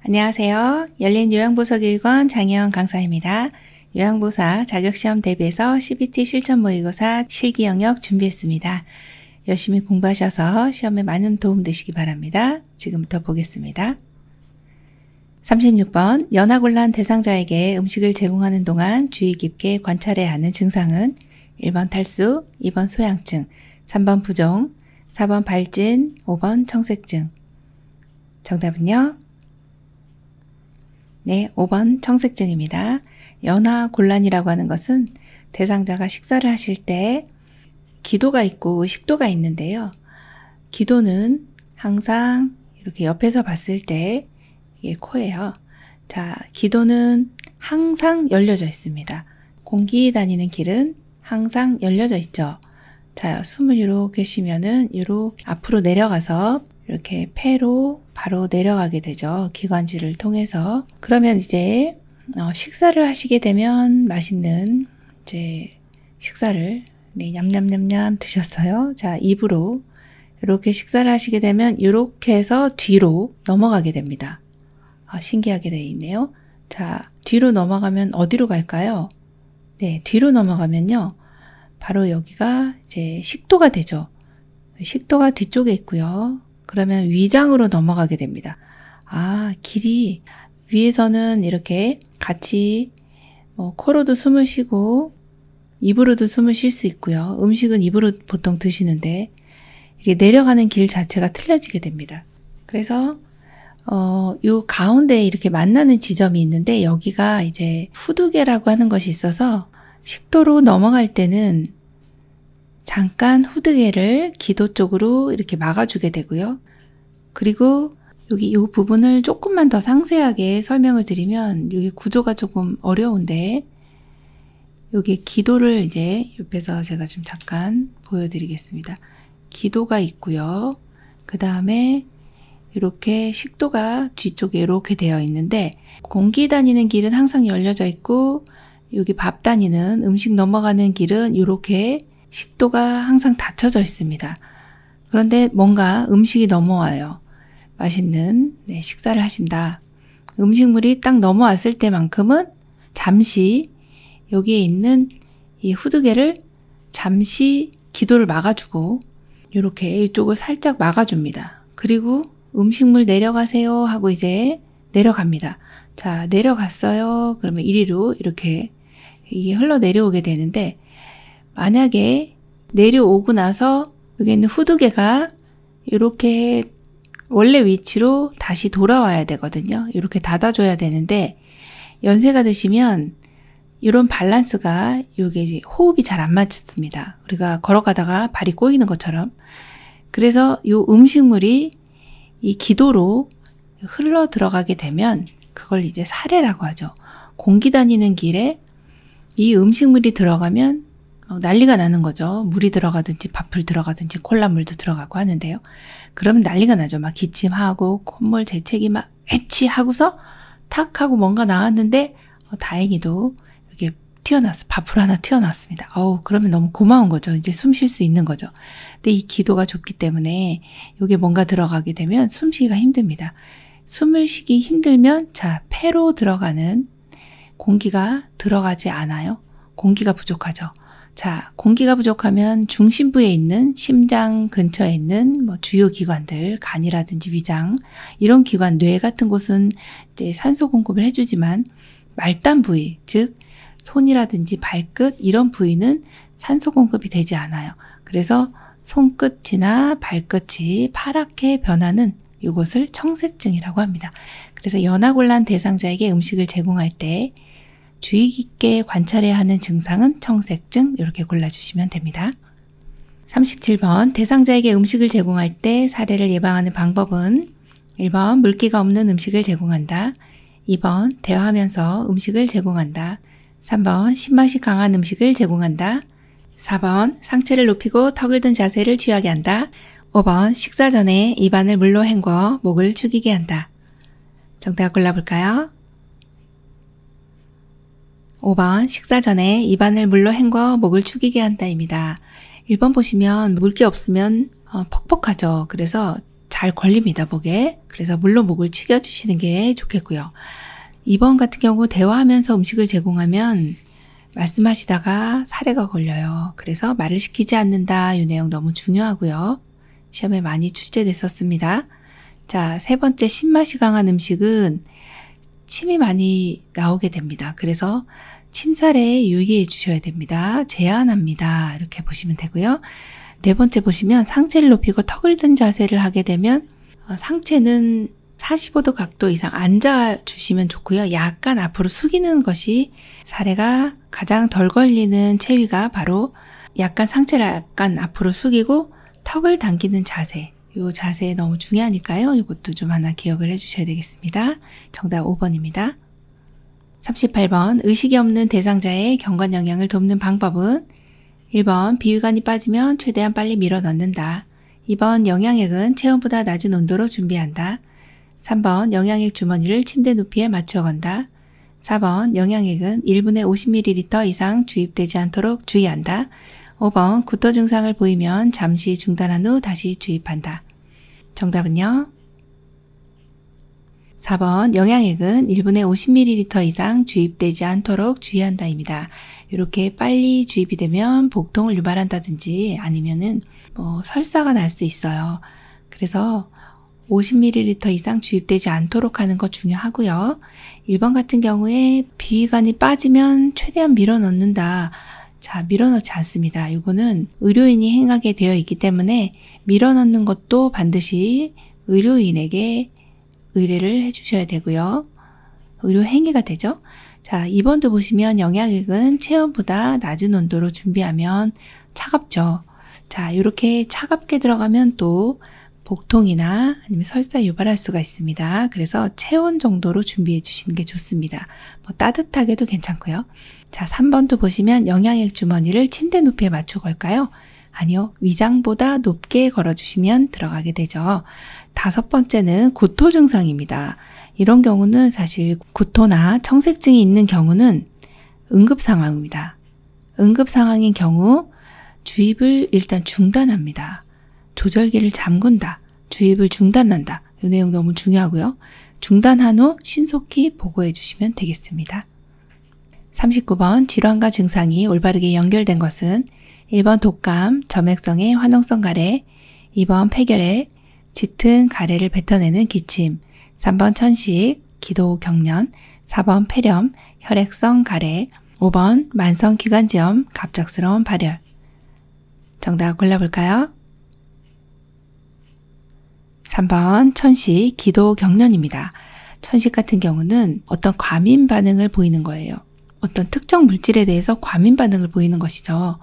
안녕하세요. 열린요양보서교육원 장혜원 강사입니다. 요양보사 자격시험 대비해서 CBT 실전 모의고사 실기 영역 준비했습니다. 열심히 공부하셔서 시험에 많은 도움 되시기 바랍니다. 지금부터 보겠습니다. 36번 연하곤란 대상자에게 음식을 제공하는 동안 주의 깊게 관찰해야 하는 증상은 1번 탈수, 2번 소양증, 3번 부종, 4번 발진, 5번 청색증. 정답은요? 네, 5번 청색증입니다. 연하곤란이라고 하는 것은 대상자가 식사를 하실 때 기도가 있고 식도가 있는데요. 기도는 항상 이렇게 옆에서 봤을 때 이게 코예요. 자, 기도는 항상 열려져 있습니다. 공기 다니는 길은 항상 열려져 있죠. 자, 숨을 이렇게 쉬면은 이렇게 앞으로 내려가서 이렇게 폐로 바로 내려가게 되죠. 기관지를 통해서. 그러면 이제 식사를 하시게 되면 맛있는 이제 식사를 냠냠냠냠 드셨어요. 자, 입으로 이렇게 식사를 하시게 되면 이렇게 해서 뒤로 넘어가게 됩니다. 신기하게 되어 있네요. 자, 뒤로 넘어가면 어디로 갈까요? 네, 뒤로 넘어가면요. 바로 여기가 이제 식도가 되죠. 식도가 뒤쪽에 있고요. 그러면 위장으로 넘어가게 됩니다. 길이 위에서는 이렇게 같이 코로도 숨을 쉬고 입으로도 숨을 쉴 수 있고요. 음식은 입으로 보통 드시는데 이렇게 내려가는 길 자체가 틀려지게 됩니다. 그래서 요 가운데에 이렇게 만나는 지점이 있는데 여기가 이제 후두개라고 하는 것이 있어서 식도로 넘어갈 때는 잠깐 후두개를 기도 쪽으로 이렇게 막아주게 되고요. 그리고 여기 이 부분을 조금만 더 상세하게 설명을 드리면 여기 구조가 조금 어려운데 여기 기도를 이제 옆에서 제가 좀 잠깐 보여드리겠습니다. 기도가 있고요. 그 다음에 이렇게 식도가 뒤쪽에 이렇게 되어 있는데 공기 다니는 길은 항상 열려져 있고 여기 밥 다니는 음식 넘어가는 길은 이렇게 식도가 항상 닫혀져 있습니다. 그런데 뭔가 음식이 넘어와요. 맛있는 식사를 하신다. 음식물이 딱 넘어왔을 때만큼은 잠시 여기에 있는 이 후두개를 잠시 기도를 막아주고 이렇게 이쪽을 살짝 막아줍니다. 그리고 음식물 내려가세요 하고 이제 내려갑니다. 자, 내려갔어요. 그러면 이리로 이렇게 이게 흘러 내려오게 되는데 만약에 내려오고 나서 여기 있는 후두개가 이렇게 원래 위치로 다시 돌아와야 되거든요. 이렇게 닫아줘야 되는데 연세가 드시면 이런 밸런스가 이게 이제 호흡이 잘 안 맞습니다. 우리가 걸어가다가 발이 꼬이는 것처럼. 그래서 이 음식물이 이 기도로 흘러 들어가게 되면 그걸 이제 사례라고 하죠. 공기 다니는 길에 이 음식물이 들어가면 난리가 나는 거죠. 물이 들어가든지 밥풀 들어가든지 콜라물도 들어가고 하는데요. 그러면 난리가 나죠. 막 기침하고 콧물 재채기 막 애치 하고서 탁 하고 뭔가 나왔는데 다행히도 이렇게 튀어나왔어요. 밥풀 하나 튀어나왔습니다. 그러면 너무 고마운 거죠. 이제 숨 쉴 수 있는 거죠. 근데 이 기도가 좁기 때문에 이게 뭔가 들어가게 되면 숨쉬기가 힘듭니다. 숨을 쉬기 힘들면 자, 폐로 들어가는 공기가 들어가지 않아요. 공기가 부족하죠. 자, 공기가 부족하면 중심부에 있는 심장 근처에 있는 주요 기관들, 간이라든지 위장, 이런 기관, 뇌 같은 곳은 이제 산소 공급을 해주지만 말단 부위, 즉 손이라든지 발끝 이런 부위는 산소 공급이 되지 않아요. 그래서 손끝이나 발끝이 파랗게 변하는 이것을 청색증이라고 합니다. 그래서 연하곤란 대상자에게 음식을 제공할 때 주의 깊게 관찰해야 하는 증상은 청색증 이렇게 골라주시면 됩니다. 37번 대상자에게 음식을 제공할 때 사례를 예방하는 방법은 1번 물기가 없는 음식을 제공한다. 2번 대화하면서 음식을 제공한다. 3번 신맛이 강한 음식을 제공한다. 4번 상체를 높이고 턱을 든 자세를 취하게 한다. 5번 식사 전에 입안을 물로 헹궈 목을 축이게 한다. 정답 골라볼까요? 5번 식사 전에 입안을 물로 헹궈 목을 축이게 한다입니다. 1번 보시면 물기 없으면 퍽퍽하죠. 그래서 잘 걸립니다, 목에. 그래서 물로 목을 치겨주시는 게 좋겠고요. 2번 같은 경우 대화하면서 음식을 제공하면 말씀하시다가 사례가 걸려요. 그래서 말을 시키지 않는다. 이 내용 너무 중요하고요. 시험에 많이 출제됐었습니다. 자, 3번째 신맛이 강한 음식은 침이 많이 나오게 됩니다. 그래서 침살에 유의해 주셔야 됩니다. 제한합니다. 이렇게 보시면 되고요. 4번째 보시면 상체를 높이고 턱을 든 자세를 하게 되면 상체는 45도 각도 이상 앉아주시면 좋고요. 약간 앞으로 숙이는 것이 사례가 가장 덜 걸리는 체위가 바로 약간 상체를 약간 앞으로 숙이고 턱을 당기는 자세. 이 자세 너무 중요하니까요. 이것도 좀 하나 기억을 해주셔야 되겠습니다. 정답 5번입니다. 38번 의식이 없는 대상자의 경관 영양을 돕는 방법은 1번 비위관이 빠지면 최대한 빨리 밀어 넣는다. 2번 영양액은 체온보다 낮은 온도로 준비한다. 3번 영양액 주머니를 침대 높이에 맞추어 건다. 4번 영양액은 1분에 50ml 이상 주입되지 않도록 주의한다. 5번 구토 증상을 보이면 잠시 중단한 후 다시 주입한다. 정답은요? 4번 영양액은 1분에 50ml 이상 주입되지 않도록 주의한다입니다. 이렇게 빨리 주입이 되면 복통을 유발한다든지 아니면은 설사가 날 수 있어요. 그래서 50ml 이상 주입되지 않도록 하는 거 중요하고요. 1번 같은 경우에 비위관이 빠지면 최대한 밀어 넣는다. 자, 밀어 넣지 않습니다. 이거는 의료인이 행하게 되어 있기 때문에 밀어 넣는 것도 반드시 의료인에게 의뢰를 해주셔야 되고요. 의료 행위가 되죠. 자, 2번도 보시면 영양액은 체온보다 낮은 온도로 준비하면 차갑죠. 자, 이렇게 차갑게 들어가면 또 복통이나 아니면 설사 유발할 수가 있습니다. 그래서 체온 정도로 준비해 주시는 게 좋습니다. 따뜻하게도 괜찮고요. 자, 3번도 보시면 영양액 주머니를 침대 높이에 맞춰 걸까요? 아니요. 위장보다 높게 걸어주시면 들어가게 되죠. 5번째는 구토 증상입니다. 이런 경우는 사실 구토나 청색증이 있는 경우는 응급 상황입니다. 응급 상황인 경우 주입을 일단 중단합니다. 조절기를 잠근다. 주입을 중단한다. 이 내용 너무 중요하고요. 중단한 후 신속히 보고해 주시면 되겠습니다. 39번 질환과 증상이 올바르게 연결된 것은 1번 독감, 점액성의 화농성 가래, 2번 폐결핵, 짙은 가래를 뱉어내는 기침, 3번 천식, 기도 경련, 4번 폐렴, 혈액성 가래, 5번 만성 기관지염, 갑작스러운 발열. 정답 골라볼까요? 3번 천식, 기도 경련입니다. 천식 같은 경우는 어떤 과민 반응을 보이는 거예요. 어떤 특정 물질에 대해서 과민 반응을 보이는 것이죠.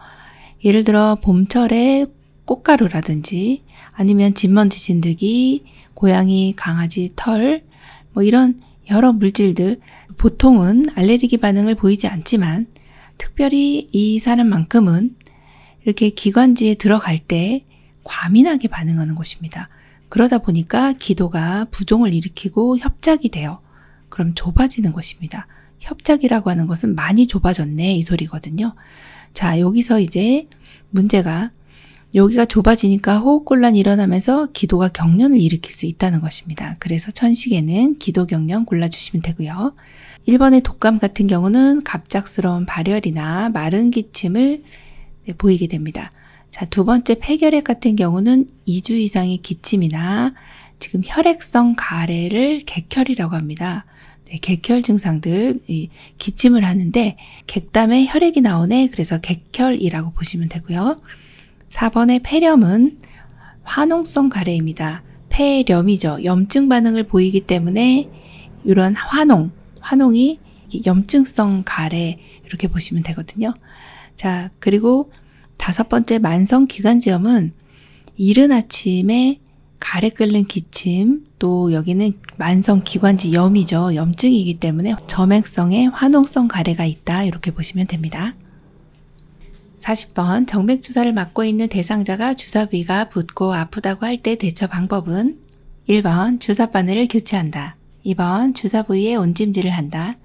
예를 들어 봄철에 꽃가루라든지 아니면 진먼지 진드기, 고양이, 강아지 털, 이런 여러 물질들, 보통은 알레르기 반응을 보이지 않지만 특별히 이 사람만큼은 이렇게 기관지에 들어갈 때 과민하게 반응하는 곳입니다. 그러다 보니까 기도가 부종을 일으키고 협작이 돼요. 그럼 좁아지는 것입니다. 협작이라고 하는 것은 많이 좁아졌네 이 소리거든요. 자, 여기서 이제 문제가 여기가 좁아지니까 호흡곤란이 일어나면서 기도가 경련을 일으킬 수 있다는 것입니다. 그래서 천식에는 기도 경련 골라주시면 되고요. 1번의 독감 같은 경우는 갑작스러운 발열이나 마른 기침을 보이게 됩니다. 자, 2번째 폐결핵 같은 경우는 2주 이상의 기침이나 지금 혈액성 가래를 객혈이라고 합니다. 네, 객혈 증상들, 기침을 하는데 객담에 혈액이 나오네. 그래서 객혈이라고 보시면 되고요. 4번의 폐렴은 화농성 가래입니다. 폐렴이죠. 염증 반응을 보이기 때문에 이런 화농이 염증성 가래 이렇게 보시면 되거든요. 자, 그리고 5번째 만성 기관지염은 이른 아침에 가래 끓는 기침, 또 여기는 만성 기관지염이죠. 염증이기 때문에 점액성의 화농성 가래가 있다. 이렇게 보시면 됩니다. 40번 정맥 주사를 맞고 있는 대상자가 주사 부위가 붓고 아프다고 할 때 대처 방법은 1번 주사 바늘을 교체한다. 2번 주사 부위에 온찜질을 한다.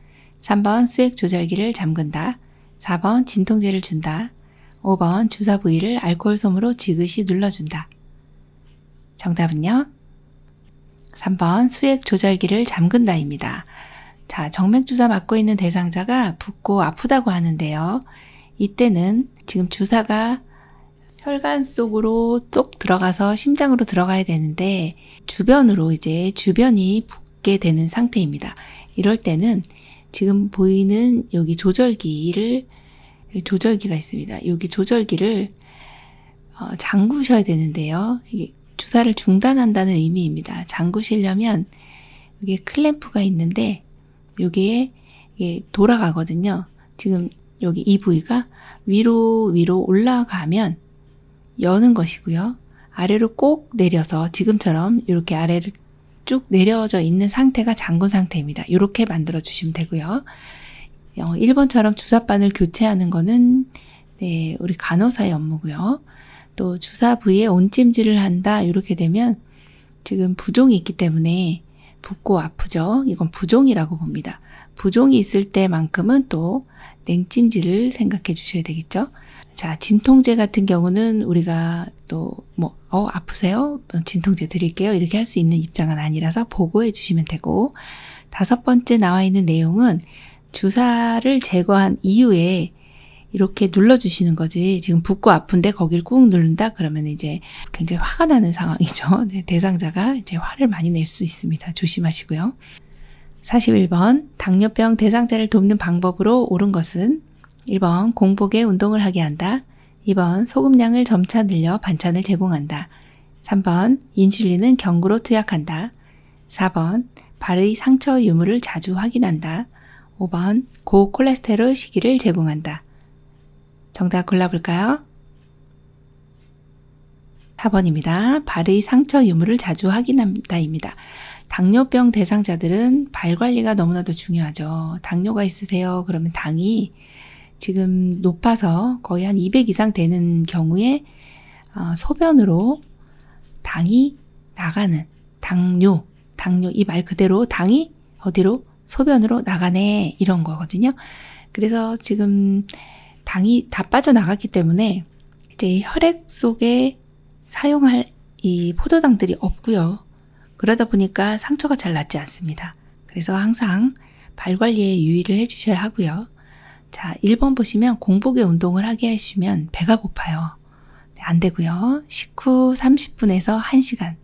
3번 수액 조절기를 잠근다. 4번 진통제를 준다. 5번 주사 부위를 알코올 솜으로 지그시 눌러준다. 정답은요? 3번 수액 조절기를 잠근다입니다. 자, 정맥주사 맞고 있는 대상자가 붓고 아프다고 하는데요. 이때는 지금 주사가 혈관 속으로 쏙 들어가서 심장으로 들어가야 되는데 주변으로 이제 주변이 붓게 되는 상태입니다. 이럴 때는 지금 보이는 여기 조절기가 있습니다. 여기 조절기를 잠그셔야 되는데요. 이게 주사를 중단한다는 의미입니다. 잠그시려면 여기 클램프가 있는데 여기에 이게 돌아가거든요. 지금 여기 이 부위가 위로 올라가면 여는 것이고요. 아래로 꼭 내려서 지금처럼 이렇게 아래로 쭉 내려져 있는 상태가 잠근 상태입니다. 이렇게 만들어 주시면 되고요. 1번처럼 주사바늘 교체하는 거는 네, 우리 간호사의 업무고요. 또 주사 부위에 온찜질을 한다 이렇게 되면 지금 부종이 있기 때문에 붓고 아프죠. 이건 부종이라고 봅니다. 부종이 있을 때만큼은 또 냉찜질을 생각해 주셔야 되겠죠. 자, 진통제 같은 경우는 우리가 또 아프세요? 진통제 드릴게요. 이렇게 할 수 있는 입장은 아니라서 보고해 주시면 되고, 5번째 나와 있는 내용은 주사를 제거한 이후에 이렇게 눌러주시는 거지. 지금 붓고 아픈데 거길 꾹 누른다? 그러면 이제 굉장히 화가 나는 상황이죠. 네, 대상자가 이제 화를 많이 낼 수 있습니다. 조심하시고요. 41번 당뇨병 대상자를 돕는 방법으로 옳은 것은 1번 공복에 운동을 하게 한다. 2번 소금량을 점차 늘려 반찬을 제공한다. 3번 인슐린은 경구로 투약한다. 4번 발의 상처 유무를 자주 확인한다. 5번 고콜레스테롤 시기를 제공한다. 정답 골라볼까요? 4번입니다. 발의 상처 유무를 자주 확인한다입니다. 당뇨병 대상자들은 발 관리가 너무나도 중요하죠. 당뇨가 있으세요? 그러면 당이 지금 높아서 거의 한 200 이상 되는 경우에 소변으로 당이 나가는 당뇨 이 말 그대로 당이 어디로? 소변으로 나가네 이런 거거든요. 그래서 지금 당이 다 빠져나갔기 때문에 이제 혈액 속에 사용할 이 포도당들이 없고요. 그러다 보니까 상처가 잘 낫지 않습니다. 그래서 항상 발 관리에 유의를 해주셔야 하고요. 자, 1번 보시면 공복에 운동을 하게 하시면 배가 고파요. 네, 안 되고요. 식후 30분에서 1시간.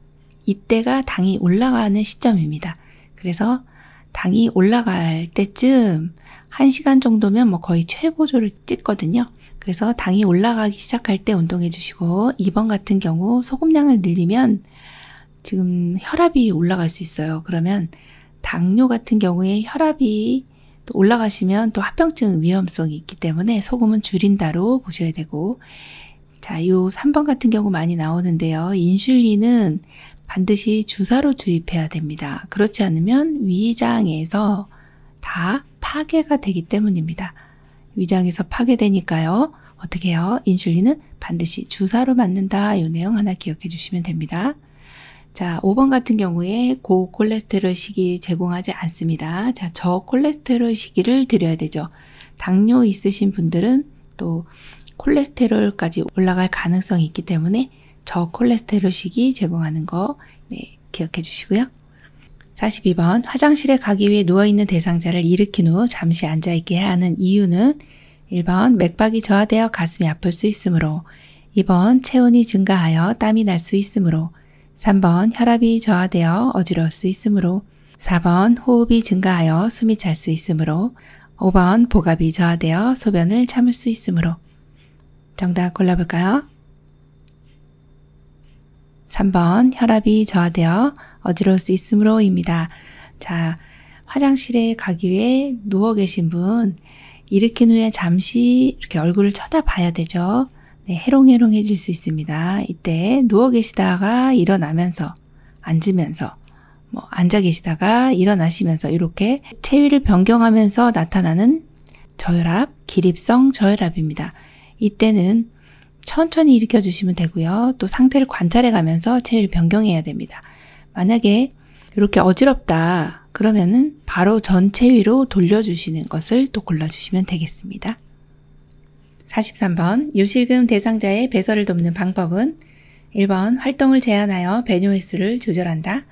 이때가 당이 올라가는 시점입니다. 그래서 당이 올라갈 때쯤 1시간 정도면 거의 최고조를 찍거든요. 그래서 당이 올라가기 시작할 때 운동해 주시고 2번 같은 경우 소금량을 늘리면 지금 혈압이 올라갈 수 있어요. 그러면 당뇨 같은 경우에 혈압이 또 올라가시면 또 합병증 위험성이 있기 때문에 소금은 줄인다로 보셔야 되고, 자, 요 3번 같은 경우 많이 나오는데요. 인슐린은 반드시 주사로 주입해야 됩니다. 그렇지 않으면 위장에서 다 파괴가 되기 때문입니다. 위장에서 파괴되니까요. 어떻게 해요? 인슐린은 반드시 주사로 맞는다. 이 내용 하나 기억해 주시면 됩니다. 자, 5번 같은 경우에 고콜레스테롤 식이 제공하지 않습니다. 자, 저콜레스테롤 식이를 드려야 되죠. 당뇨 있으신 분들은 또 콜레스테롤까지 올라갈 가능성이 있기 때문에 저콜레스테롤 식이 제공하는 거 기억해 주시고요. 42번 화장실에 가기 위해 누워있는 대상자를 일으킨 후 잠시 앉아있게 하는 이유는 1번 맥박이 저하되어 가슴이 아플 수 있으므로, 2번 체온이 증가하여 땀이 날 수 있으므로, 3번 혈압이 저하되어 어지러울 수 있으므로, 4번 호흡이 증가하여 숨이 찰 수 있으므로, 5번 복압이 저하되어 소변을 참을 수 있으므로. 정답 골라볼까요? 3번 혈압이 저하되어 어지러울 수 있으므로입니다. 자, 화장실에 가기 위해 누워 계신 분 일으킨 후에 잠시 이렇게 얼굴을 쳐다봐야 되죠. 네, 해롱해롱해질 수 있습니다. 이때 누워 계시다가 일어나면서 앉으면서 앉아 계시다가 일어나시면서 이렇게 체위를 변경하면서 나타나는 저혈압, 기립성 저혈압입니다. 이때는 천천히 일으켜 주시면 되고요. 또 상태를 관찰해 가면서 체위를 변경해야 됩니다. 만약에 이렇게 어지럽다 그러면은 바로 전체 위로 돌려주시는 것을 또 골라주시면 되겠습니다. 43번 요실금 대상자의 배설을 돕는 방법은 1번 활동을 제한하여 배뇨 횟수를 조절한다.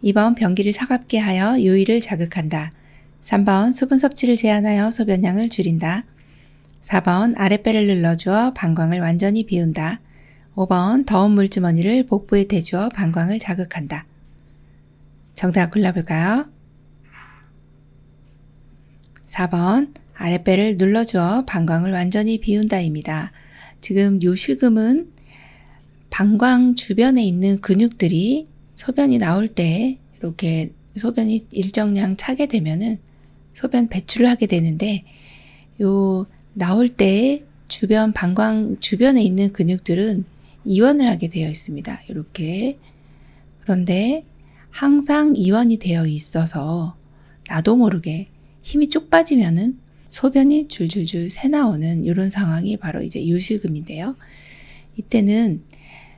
2번 변기를 차갑게 하여 유의를 자극한다. 3번 수분 섭취를 제한하여 소변량을 줄인다. 4번 아랫배를 눌러주어 방광을 완전히 비운다. 5번 더운 물주머니를 복부에 대주어 방광을 자극한다. 정답 골라볼까요? 4번 아랫배를 눌러주어 방광을 완전히 비운다입니다. 지금 요실금은 방광 주변에 있는 근육들이 소변이 나올 때 이렇게 소변이 일정량 차게 되면은 소변 배출을 하게 되는데 요 나올 때 주변 방광 주변에 있는 근육들은 이완을 하게 되어 있습니다. 이렇게. 그런데 항상 이완이 되어 있어서 나도 모르게 힘이 쭉 빠지면은 소변이 줄줄줄 새 나오는 이런 상황이 바로 이제 요실금인데요. 이때는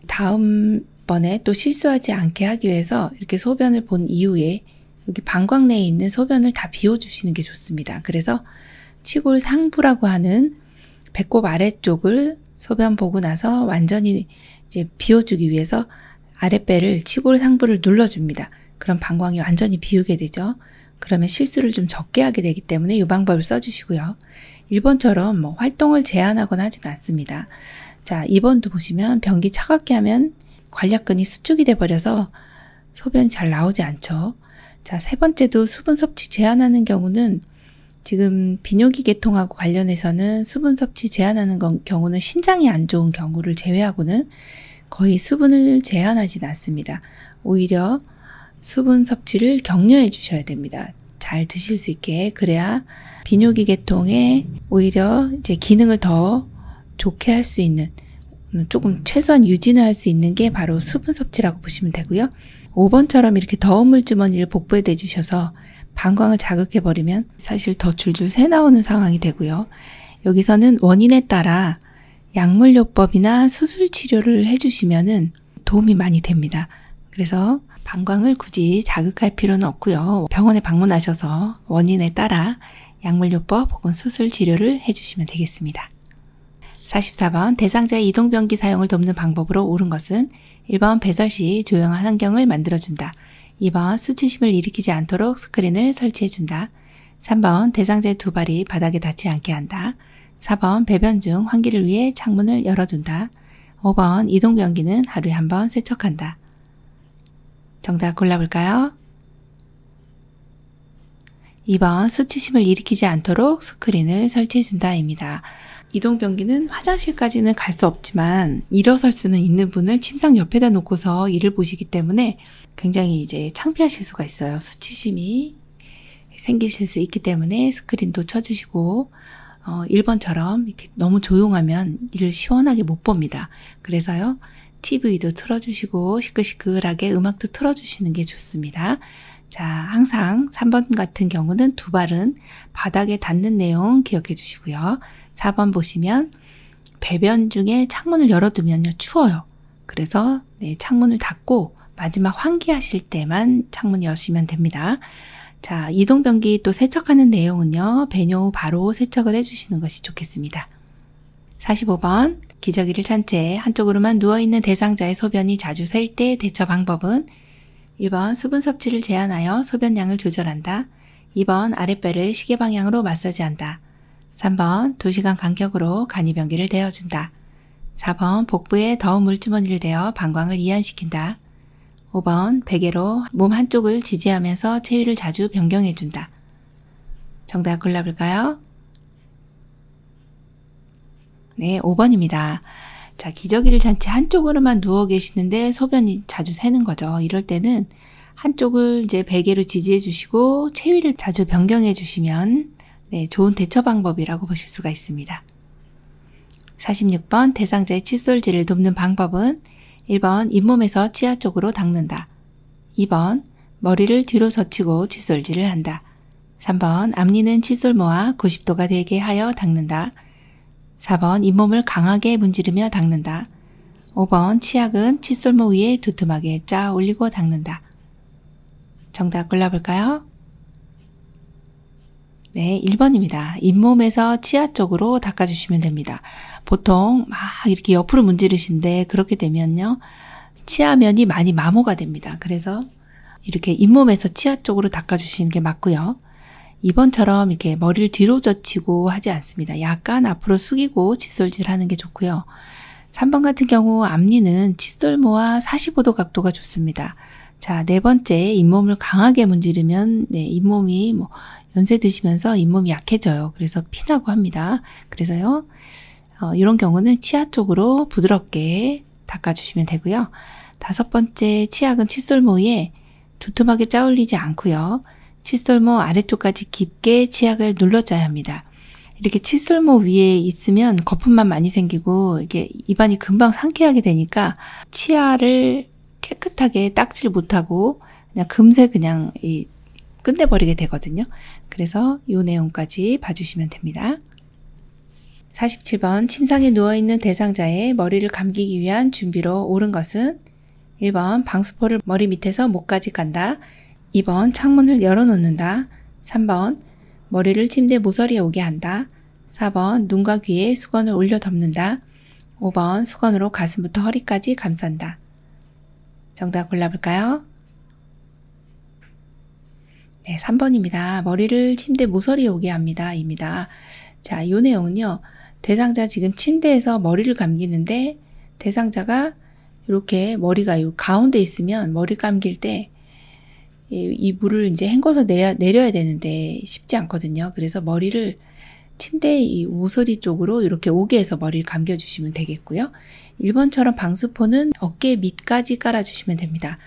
다음번에 또 실수하지 않게 하기 위해서 이렇게 소변을 본 이후에 여기 방광 내에 있는 소변을 다 비워주시는 게 좋습니다. 그래서 치골 상부라고 하는 배꼽 아래쪽을 소변 보고 나서 완전히 이제 비워주기 위해서 아랫배를 치골 상부를 눌러줍니다. 그럼 방광이 완전히 비우게 되죠. 그러면 실수를 좀 적게 하게 되기 때문에 이 방법을 써주시고요. 1번처럼 뭐 활동을 제한하거나 하진 않습니다. 자, 2번도 보시면 변기 차갑게 하면 관략근이 수축이 돼버려서 소변이 잘 나오지 않죠. 자, 3번째도 수분 섭취 제한하는 경우는 지금 비뇨기 계통하고 관련해서는 수분 섭취 제한하는 경우는 신장이 안 좋은 경우를 제외하고는 거의 수분을 제한하진 않습니다. 오히려 수분 섭취를 격려해 주셔야 됩니다. 잘 드실 수 있게. 그래야 비뇨기 계통에 오히려 이제 기능을 더 좋게 할 수 있는, 조금 최소한 유지는 할 수 있는 게 바로 수분 섭취라고 보시면 되고요. 5번처럼 이렇게 더운 물주머니를 복부에 대주셔서 방광을 자극해버리면 사실 더 줄줄 새 나오는 상황이 되고요. 여기서는 원인에 따라 약물요법이나 수술치료를 해주시면은 도움이 많이 됩니다. 그래서 방광을 굳이 자극할 필요는 없고요. 병원에 방문하셔서 원인에 따라 약물요법 혹은 수술치료를 해주시면 되겠습니다. 44번 대상자의 이동변기 사용을 돕는 방법으로 옳은 것은 1번 배설 시 조용한 환경을 만들어준다. 2번 수치심을 일으키지 않도록 스크린을 설치해준다. 3번 대상자의 두 발이 바닥에 닿지 않게 한다. 4번 배변 중 환기를 위해 창문을 열어둔다. 5번 이동변기는 하루에 한 번 세척한다. 정답 골라볼까요? 2번 수치심을 일으키지 않도록 스크린을 설치해준다입니다. 이동변기는 화장실까지는 갈 수 없지만 일어설 수는 있는 분을 침상 옆에다 놓고서 일을 보시기 때문에 굉장히 이제 창피하실 수가 있어요. 수치심이 생기실 수 있기 때문에 스크린도 쳐주시고 1번처럼 이렇게 너무 조용하면 일을 시원하게 못 봅니다. 그래서요. TV도 틀어주시고 시끌시끌하게 음악도 틀어주시는 게 좋습니다. 자, 항상 3번 같은 경우는 두 발은 바닥에 닿는 내용 기억해 주시고요. 4번 보시면 배변 중에 창문을 열어두면요 추워요. 그래서 창문을 닫고 마지막 환기하실 때만 창문 여시면 됩니다. 자, 이동변기 또 세척하는 내용은요 배뇨 후 바로 세척을 해주시는 것이 좋겠습니다. 45번 기저귀를 찬 채 한쪽으로만 누워있는 대상자의 소변이 자주 셀 때 대처 방법은 1번 수분 섭취를 제한하여 소변량을 조절한다. 2번 아랫배를 시계 방향으로 마사지한다. 3번 2시간 간격으로 간이변기를 대어준다. 4번 복부에 더운 물주머니를 대어 방광을 이완시킨다. 5번 베개로 몸 한쪽을 지지하면서 체위를 자주 변경해준다. 정답 골라볼까요? 네, 5번입니다. 자, 기저귀를 찬 채 한쪽으로만 누워 계시는데 소변이 자주 새는 거죠. 이럴 때는 한쪽을 이제 베개로 지지해 주시고 체위를 자주 변경해 주시면 좋은 대처 방법이라고 보실 수가 있습니다. 46번 대상자의 칫솔질을 돕는 방법은 1번 잇몸에서 치아 쪽으로 닦는다. 2번 머리를 뒤로 젖히고 칫솔질을 한다. 3번 앞니는 칫솔 모아 90도가 되게 하여 닦는다. 4번 잇몸을 강하게 문지르며 닦는다. 5번 치약은 칫솔모 위에 두툼하게 짜 올리고 닦는다. 정답 골라볼까요? 네, 1번입니다. 잇몸에서 치아 쪽으로 닦아주시면 됩니다. 보통 막 이렇게 옆으로 문지르시는데 그렇게 되면요 치아면이 많이 마모가 됩니다. 그래서 이렇게 잇몸에서 치아 쪽으로 닦아주시는 게 맞고요. 2번처럼 이렇게 머리를 뒤로 젖히고 하지 않습니다. 약간 앞으로 숙이고 칫솔질 하는 게 좋고요. 3번 같은 경우 앞니는 칫솔모와 45도 각도가 좋습니다. 자, 네 번째, 잇몸을 강하게 문지르면 잇몸이 연세 드시면서 잇몸이 약해져요. 그래서 피나고 합니다. 그래서요, 이런 경우는 치아 쪽으로 부드럽게 닦아주시면 되고요. 5번째, 치약은 칫솔모에 두툼하게 짜올리지 않고요. 칫솔모 아래쪽까지 깊게 치약을 눌러짜야 합니다. 이렇게 칫솔모 위에 있으면 거품만 많이 생기고 이게 입안이 금방 상쾌하게 되니까 치아를 깨끗하게 닦질 못하고 그냥 금세 그냥 끝내버리게 되거든요. 그래서 이 내용까지 봐주시면 됩니다. 47번 침상에 누워있는 대상자의 머리를 감기기 위한 준비로 옳은 것은 1번 방수포를 머리 밑에서 목까지 깐다. 2번 창문을 열어놓는다. 3번 머리를 침대 모서리에 오게 한다. 4번 눈과 귀에 수건을 올려 덮는다. 5번 수건으로 가슴부터 허리까지 감싼다. 정답 골라볼까요? 네, 3번입니다. 머리를 침대 모서리에 오게 합니다. 입니다. 자, 이 내용은요. 대상자 지금 침대에서 머리를 감기는데 대상자가 이렇게 머리가 이 가운데 있으면 머리 감길 때 이 물을 이제 헹궈서 내려야 되는데 쉽지 않거든요. 그래서 머리를 침대 이 모서리 쪽으로 이렇게 오게 해서 머리를 감겨주시면 되겠고요. 1번처럼 방수포는 어깨 밑까지 깔아주시면 됩니다.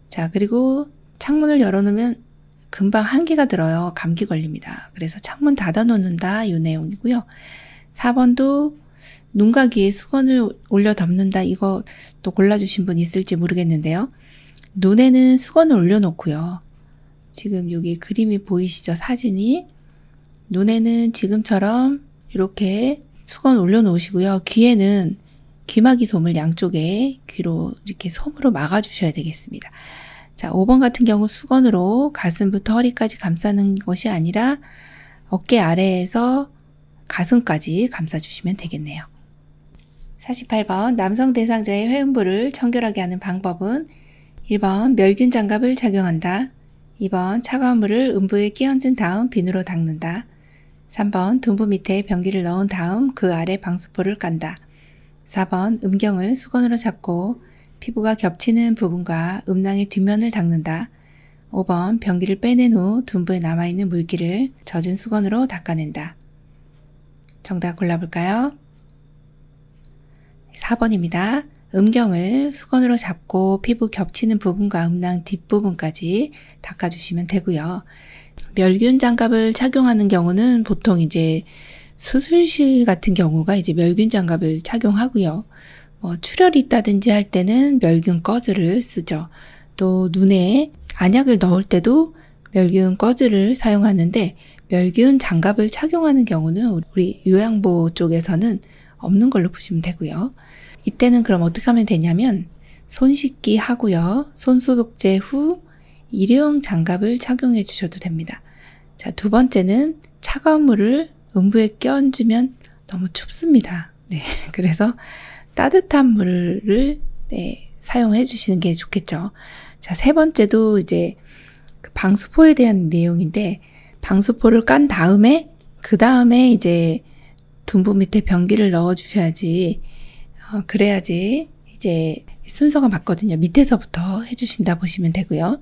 자, 그리고 창문을 열어놓으면 금방 한기가 들어요. 감기 걸립니다. 그래서 창문 닫아놓는다 이 내용이고요. 4번도 눈과 귀에 수건을 올려 덮는다. 이거 또 골라주신 분 있을지 모르겠는데요. 눈에는 수건을 올려놓고요. 지금 여기 그림이 보이시죠? 사진이. 눈에는 지금처럼 이렇게 수건 올려놓으시고요. 귀에는 귀마개 솜을 양쪽에 귀로 이렇게 솜으로 막아주셔야 되겠습니다. 자, 5번 같은 경우 수건으로 가슴부터 허리까지 감싸는 것이 아니라 어깨 아래에서 가슴까지 감싸주시면 되겠네요. 48번 남성 대상자의 회음부를 청결하게 하는 방법은 1번 멸균 장갑을 착용한다. 2번 차가운 물을 음부에 끼얹은 다음 비누로 닦는다. 3번 둔부 밑에 변기를 넣은 다음 그 아래 방수포를 깐다. 4번 음경을 수건으로 잡고 피부가 겹치는 부분과 음낭의 뒷면을 닦는다. 5번 변기를 빼낸 후 둔부에 남아있는 물기를 젖은 수건으로 닦아낸다. 정답 골라볼까요? 4번입니다. 음경을 수건으로 잡고 피부 겹치는 부분과 음낭 뒷부분까지 닦아주시면 되고요. 멸균 장갑을 착용하는 경우는 보통 이제 수술실 같은 경우가 이제 멸균 장갑을 착용하고요. 출혈이 있다든지 할 때는 멸균 꺼즈를 쓰죠. 또 눈에 안약을 넣을 때도 멸균 꺼즈를 사용하는데 멸균 장갑을 착용하는 경우는 우리 요양보 쪽에서는 없는 걸로 보시면 되고요. 이때는 그럼 어떻게 하면 되냐면 손 씻기 하고요. 손 소독제 후 일회용 장갑을 착용해 주셔도 됩니다. 자, 두 번째는 차가운 물을 음부에 끼얹으면 너무 춥습니다. 네, 그래서 따뜻한 물을 사용해 주시는 게 좋겠죠. 자, 세 번째도 이제 그 방수포에 대한 내용인데 방수포를 깐 다음에 그 다음에 이제 둔부 밑에 변기를 넣어 주셔야지 그래야지 이제 순서가 맞거든요. 밑에서부터 해주신다 보시면 되고요.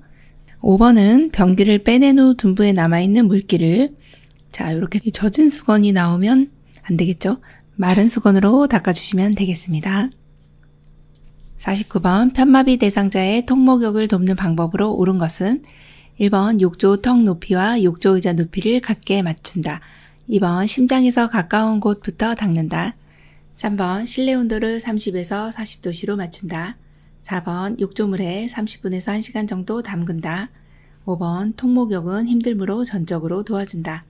5번은 변기를 빼낸 후 둔부에 남아있는 물기를 자 이렇게 젖은 수건이 나오면 안 되겠죠. 마른 수건으로 닦아주시면 되겠습니다. 49번 편마비 대상자의 턱목욕을 돕는 방법으로 옳은 것은 1번 욕조 턱 높이와 욕조 의자 높이를 같게 맞춘다. 2번 심장에서 가까운 곳부터 닦는다. 3번 실내 온도를 30에서 40도씨로 맞춘다. 4번 욕조물에 30분에서 1시간 정도 담근다. 5번 턱목욕은 힘들므로 전적으로 도와준다.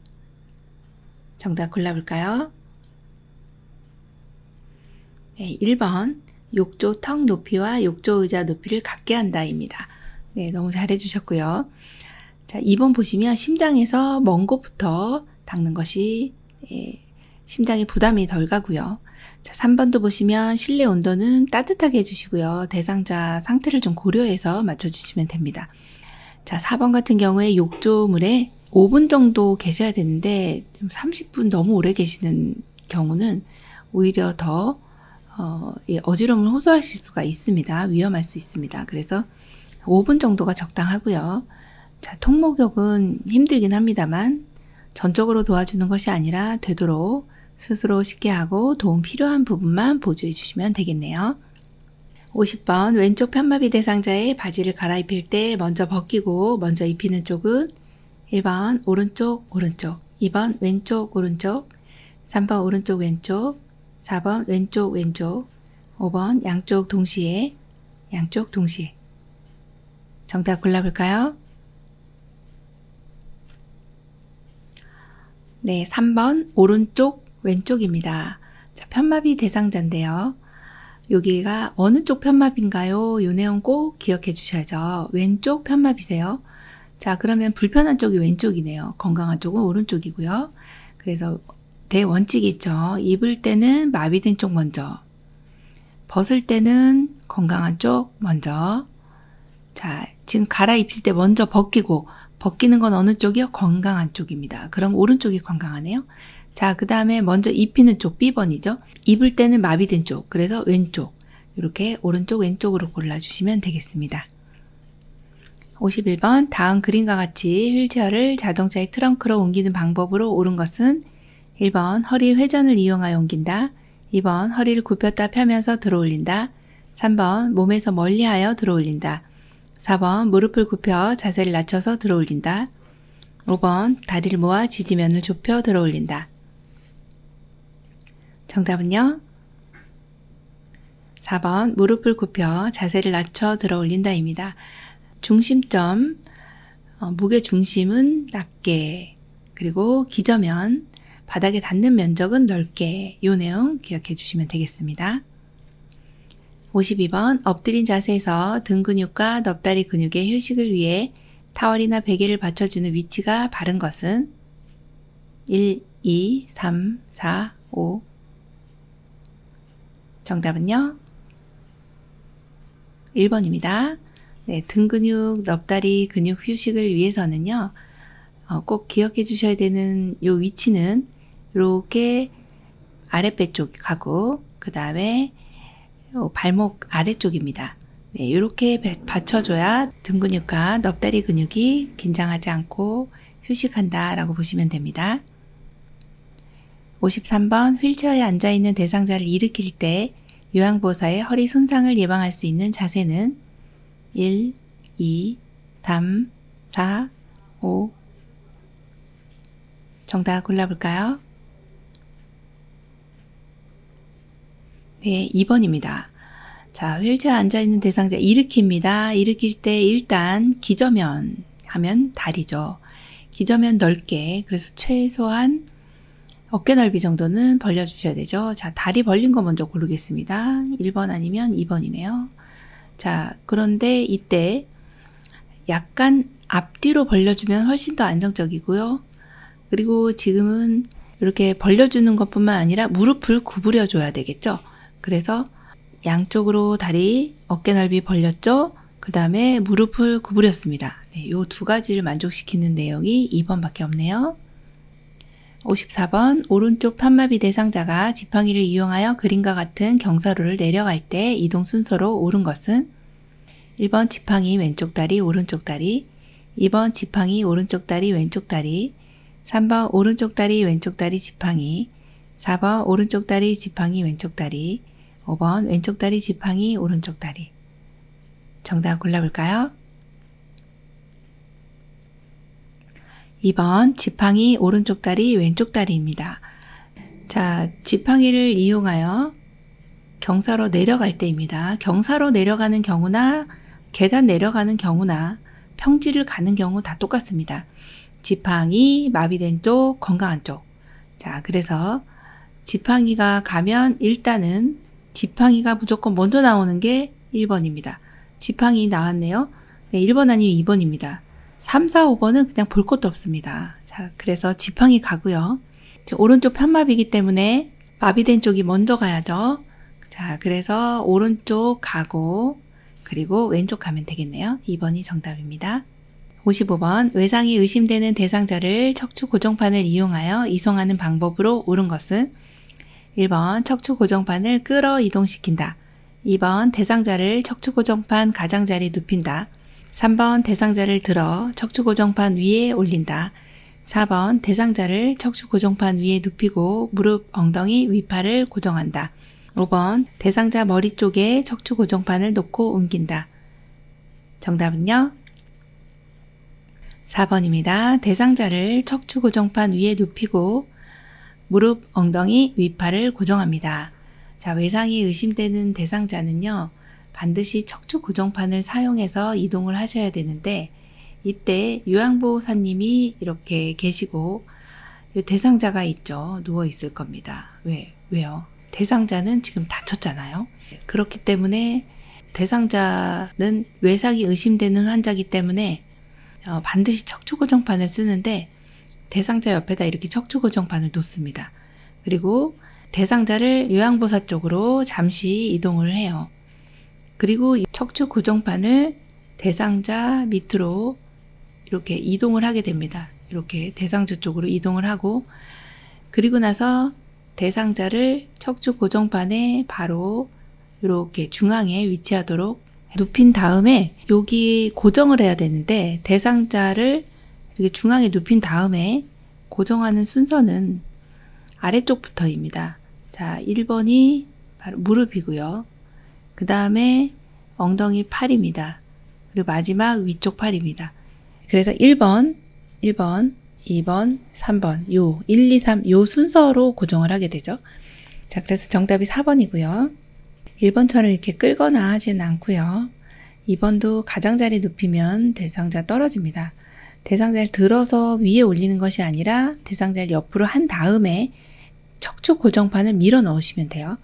정답 골라볼까요? 네, 1번 욕조 턱 높이와 욕조 의자 높이를 같게 한다입니다. 네, 너무 잘해주셨고요. 자, 2번 보시면 심장에서 먼 곳부터 닦는 것이 심장에 부담이 덜 가고요. 자, 3번도 보시면 실내 온도는 따뜻하게 해주시고요. 대상자 상태를 좀 고려해서 맞춰주시면 됩니다. 자, 4번 같은 경우에 욕조물에 5분 정도 계셔야 되는데 30분 너무 오래 계시는 경우는 오히려 더 어지러움을 호소하실 수가 있습니다. 위험할 수 있습니다. 그래서 5분 정도가 적당하고요. 자, 통목욕은 힘들긴 합니다만 전적으로 도와주는 것이 아니라 되도록 스스로 쉽게 하고 도움 필요한 부분만 보조해 주시면 되겠네요. 50번 왼쪽 편마비 대상자의 바지를 갈아입힐 때 먼저 벗기고 먼저 입히는 쪽은 1번 오른쪽 오른쪽, 2번 왼쪽 오른쪽, 3번 오른쪽 왼쪽, 4번 왼쪽 왼쪽, 5번 양쪽 동시에, 양쪽 동시에. 정답 골라볼까요? 네, 3번 오른쪽 왼쪽입니다. 자, 편마비 대상자인데요. 여기가 어느 쪽 편마비인가요? 이 내용 꼭 기억해 주셔야죠. 왼쪽 편마비세요. 자, 그러면 불편한 쪽이 왼쪽이네요. 건강한 쪽은 오른쪽이고요. 그래서 대원칙이 있죠. 입을 때는 마비된 쪽 먼저, 벗을 때는 건강한 쪽 먼저. 자, 지금 갈아입힐 때 먼저 벗기고, 벗기는 건 어느 쪽이요? 건강한 쪽입니다. 그럼 오른쪽이 건강하네요. 자, 그 다음에 먼저 입히는 쪽 B번이죠. 입을 때는 마비된 쪽, 그래서 왼쪽. 이렇게 오른쪽 왼쪽으로 골라주시면 되겠습니다. 51번 다음 그림과 같이 휠체어를 자동차의 트렁크로 옮기는 방법으로 옳은 것은 1번 허리 회전을 이용하여 옮긴다. 2번 허리를 굽혔다 펴면서 들어올린다. 3번 몸에서 멀리하여 들어올린다. 4번 무릎을 굽혀 자세를 낮춰서 들어올린다. 5번 다리를 모아 지지면을 좁혀 들어올린다. 정답은요? 4번 무릎을 굽혀 자세를 낮춰 들어올린다입니다. 중심점, 무게 중심은 낮게, 그리고 기저면, 바닥에 닿는 면적은 넓게. 이 내용 기억해 주시면 되겠습니다. 52번 엎드린 자세에서 등 근육과 넙다리 근육의 휴식을 위해 타월이나 베개를 받쳐주는 위치가 바른 것은 1, 2, 3, 4, 5. 정답은요? 1번입니다. 네, 등 근육, 넙다리 근육 휴식을 위해서는요, 꼭 기억해 주셔야 되는 요 위치는 이렇게 아랫배 쪽 가고, 그 다음에 발목 아래쪽입니다. 네, 이렇게 받쳐줘야 등 근육과 넙다리 근육이 긴장하지 않고 휴식한다 라고 보시면 됩니다. 53번 휠체어에 앉아있는 대상자를 일으킬 때 요양보호사의 허리 손상을 예방할 수 있는 자세는 1, 2, 3, 4, 5. 정답 골라볼까요? 네, 2번입니다. 자, 휠체어에 앉아있는 대상자 일으킵니다. 일으킬 때 일단 기저면 하면 다리죠. 기저면 넓게, 그래서 최소한 어깨 넓이 정도는 벌려주셔야 되죠. 자, 다리 벌린 거 먼저 고르겠습니다. 1번 아니면 2번이네요. 자, 그런데 이때 약간 앞뒤로 벌려주면 훨씬 더 안정적이고요. 그리고 지금은 이렇게 벌려주는 것뿐만 아니라 무릎을 구부려 줘야 되겠죠. 그래서 양쪽으로 다리 어깨 넓이 벌렸죠. 그 다음에 무릎을 구부렸습니다. 네, 요 두 가지를 만족시키는 내용이 2번밖에 없네요. 54번 오른쪽 편마비 대상자가 지팡이를 이용하여 그림과 같은 경사로를 내려갈 때 이동 순서로 옳은 것은 1번 지팡이 왼쪽 다리 오른쪽 다리, 2번 지팡이 오른쪽 다리 왼쪽 다리, 3번 오른쪽 다리 왼쪽 다리 지팡이, 4번 오른쪽 다리 지팡이 왼쪽 다리, 5번 왼쪽 다리 지팡이 오른쪽 다리. 정답 골라볼까요? 2번 지팡이 오른쪽 다리 왼쪽 다리입니다. 자, 지팡이를 이용하여 경사로 내려갈 때입니다. 경사로 내려가는 경우나 계단 내려가는 경우나 평지를 가는 경우 다 똑같습니다. 지팡이 마비된 쪽, 건강한 쪽. 자, 그래서 지팡이가 가면 일단은 지팡이가 무조건 먼저 나오는 게 1번입니다. 지팡이 나왔네요. 네, 1번 아니면 2번입니다. 3, 4, 5번은 그냥 볼 것도 없습니다. 자, 그래서 지팡이 가고요. 오른쪽 편마비이기 때문에 마비된 쪽이 먼저 가야죠. 자, 그래서 오른쪽 가고 그리고 왼쪽 가면 되겠네요. 2번이 정답입니다. 55번 외상이 의심되는 대상자를 척추 고정판을 이용하여 이송하는 방법으로 옳은 것은 1번 척추 고정판을 끌어 이동시킨다. 2번 대상자를 척추 고정판 가장자리에 눕힌다. 3번 대상자를 들어 척추 고정판 위에 올린다. 4번 대상자를 척추 고정판 위에 눕히고 무릎, 엉덩이, 위팔을 고정한다. 5번 대상자 머리 쪽에 척추 고정판을 놓고 옮긴다. 정답은요? 4번입니다. 대상자를 척추 고정판 위에 눕히고 무릎, 엉덩이, 위팔을 고정합니다. 자, 외상이 의심되는 대상자는요, 반드시 척추 고정판을 사용해서 이동을 하셔야 되는데, 이때 요양보호사님이 이렇게 계시고, 이 대상자가 있죠. 누워 있을 겁니다. 왜요? 대상자는 지금 다쳤잖아요. 그렇기 때문에 대상자는 외상이 의심되는 환자이기 때문에 반드시 척추 고정판을 쓰는데 대상자 옆에다 이렇게 척추 고정판을 놓습니다. 그리고 대상자를 요양보호사 쪽으로 잠시 이동을 해요. 그리고 척추 고정판을 대상자 밑으로 이렇게 이동을 하게 됩니다. 이렇게 대상자 쪽으로 이동을 하고, 그리고 나서 대상자를 척추 고정판에 바로 이렇게 중앙에 위치하도록 눕힌 다음에 여기 고정을 해야 되는데, 대상자를 이렇게 중앙에 눕힌 다음에 고정하는 순서는 아래쪽부터입니다. 자, 1번이 바로 무릎이고요. 그 다음에 엉덩이 팔입니다. 그리고 마지막 위쪽 팔입니다. 그래서 1번, 2번, 3번, 요 1, 2, 3 요 순서로 고정을 하게 되죠. 자, 그래서 정답이 4번이고요. 1번처럼 이렇게 끌거나 하지는 않고요. 2번도 가장자리 눕히면 대상자 떨어집니다. 대상자를 들어서 위에 올리는 것이 아니라 대상자를 옆으로 한 다음에 척추 고정판을 밀어 넣으시면 돼요.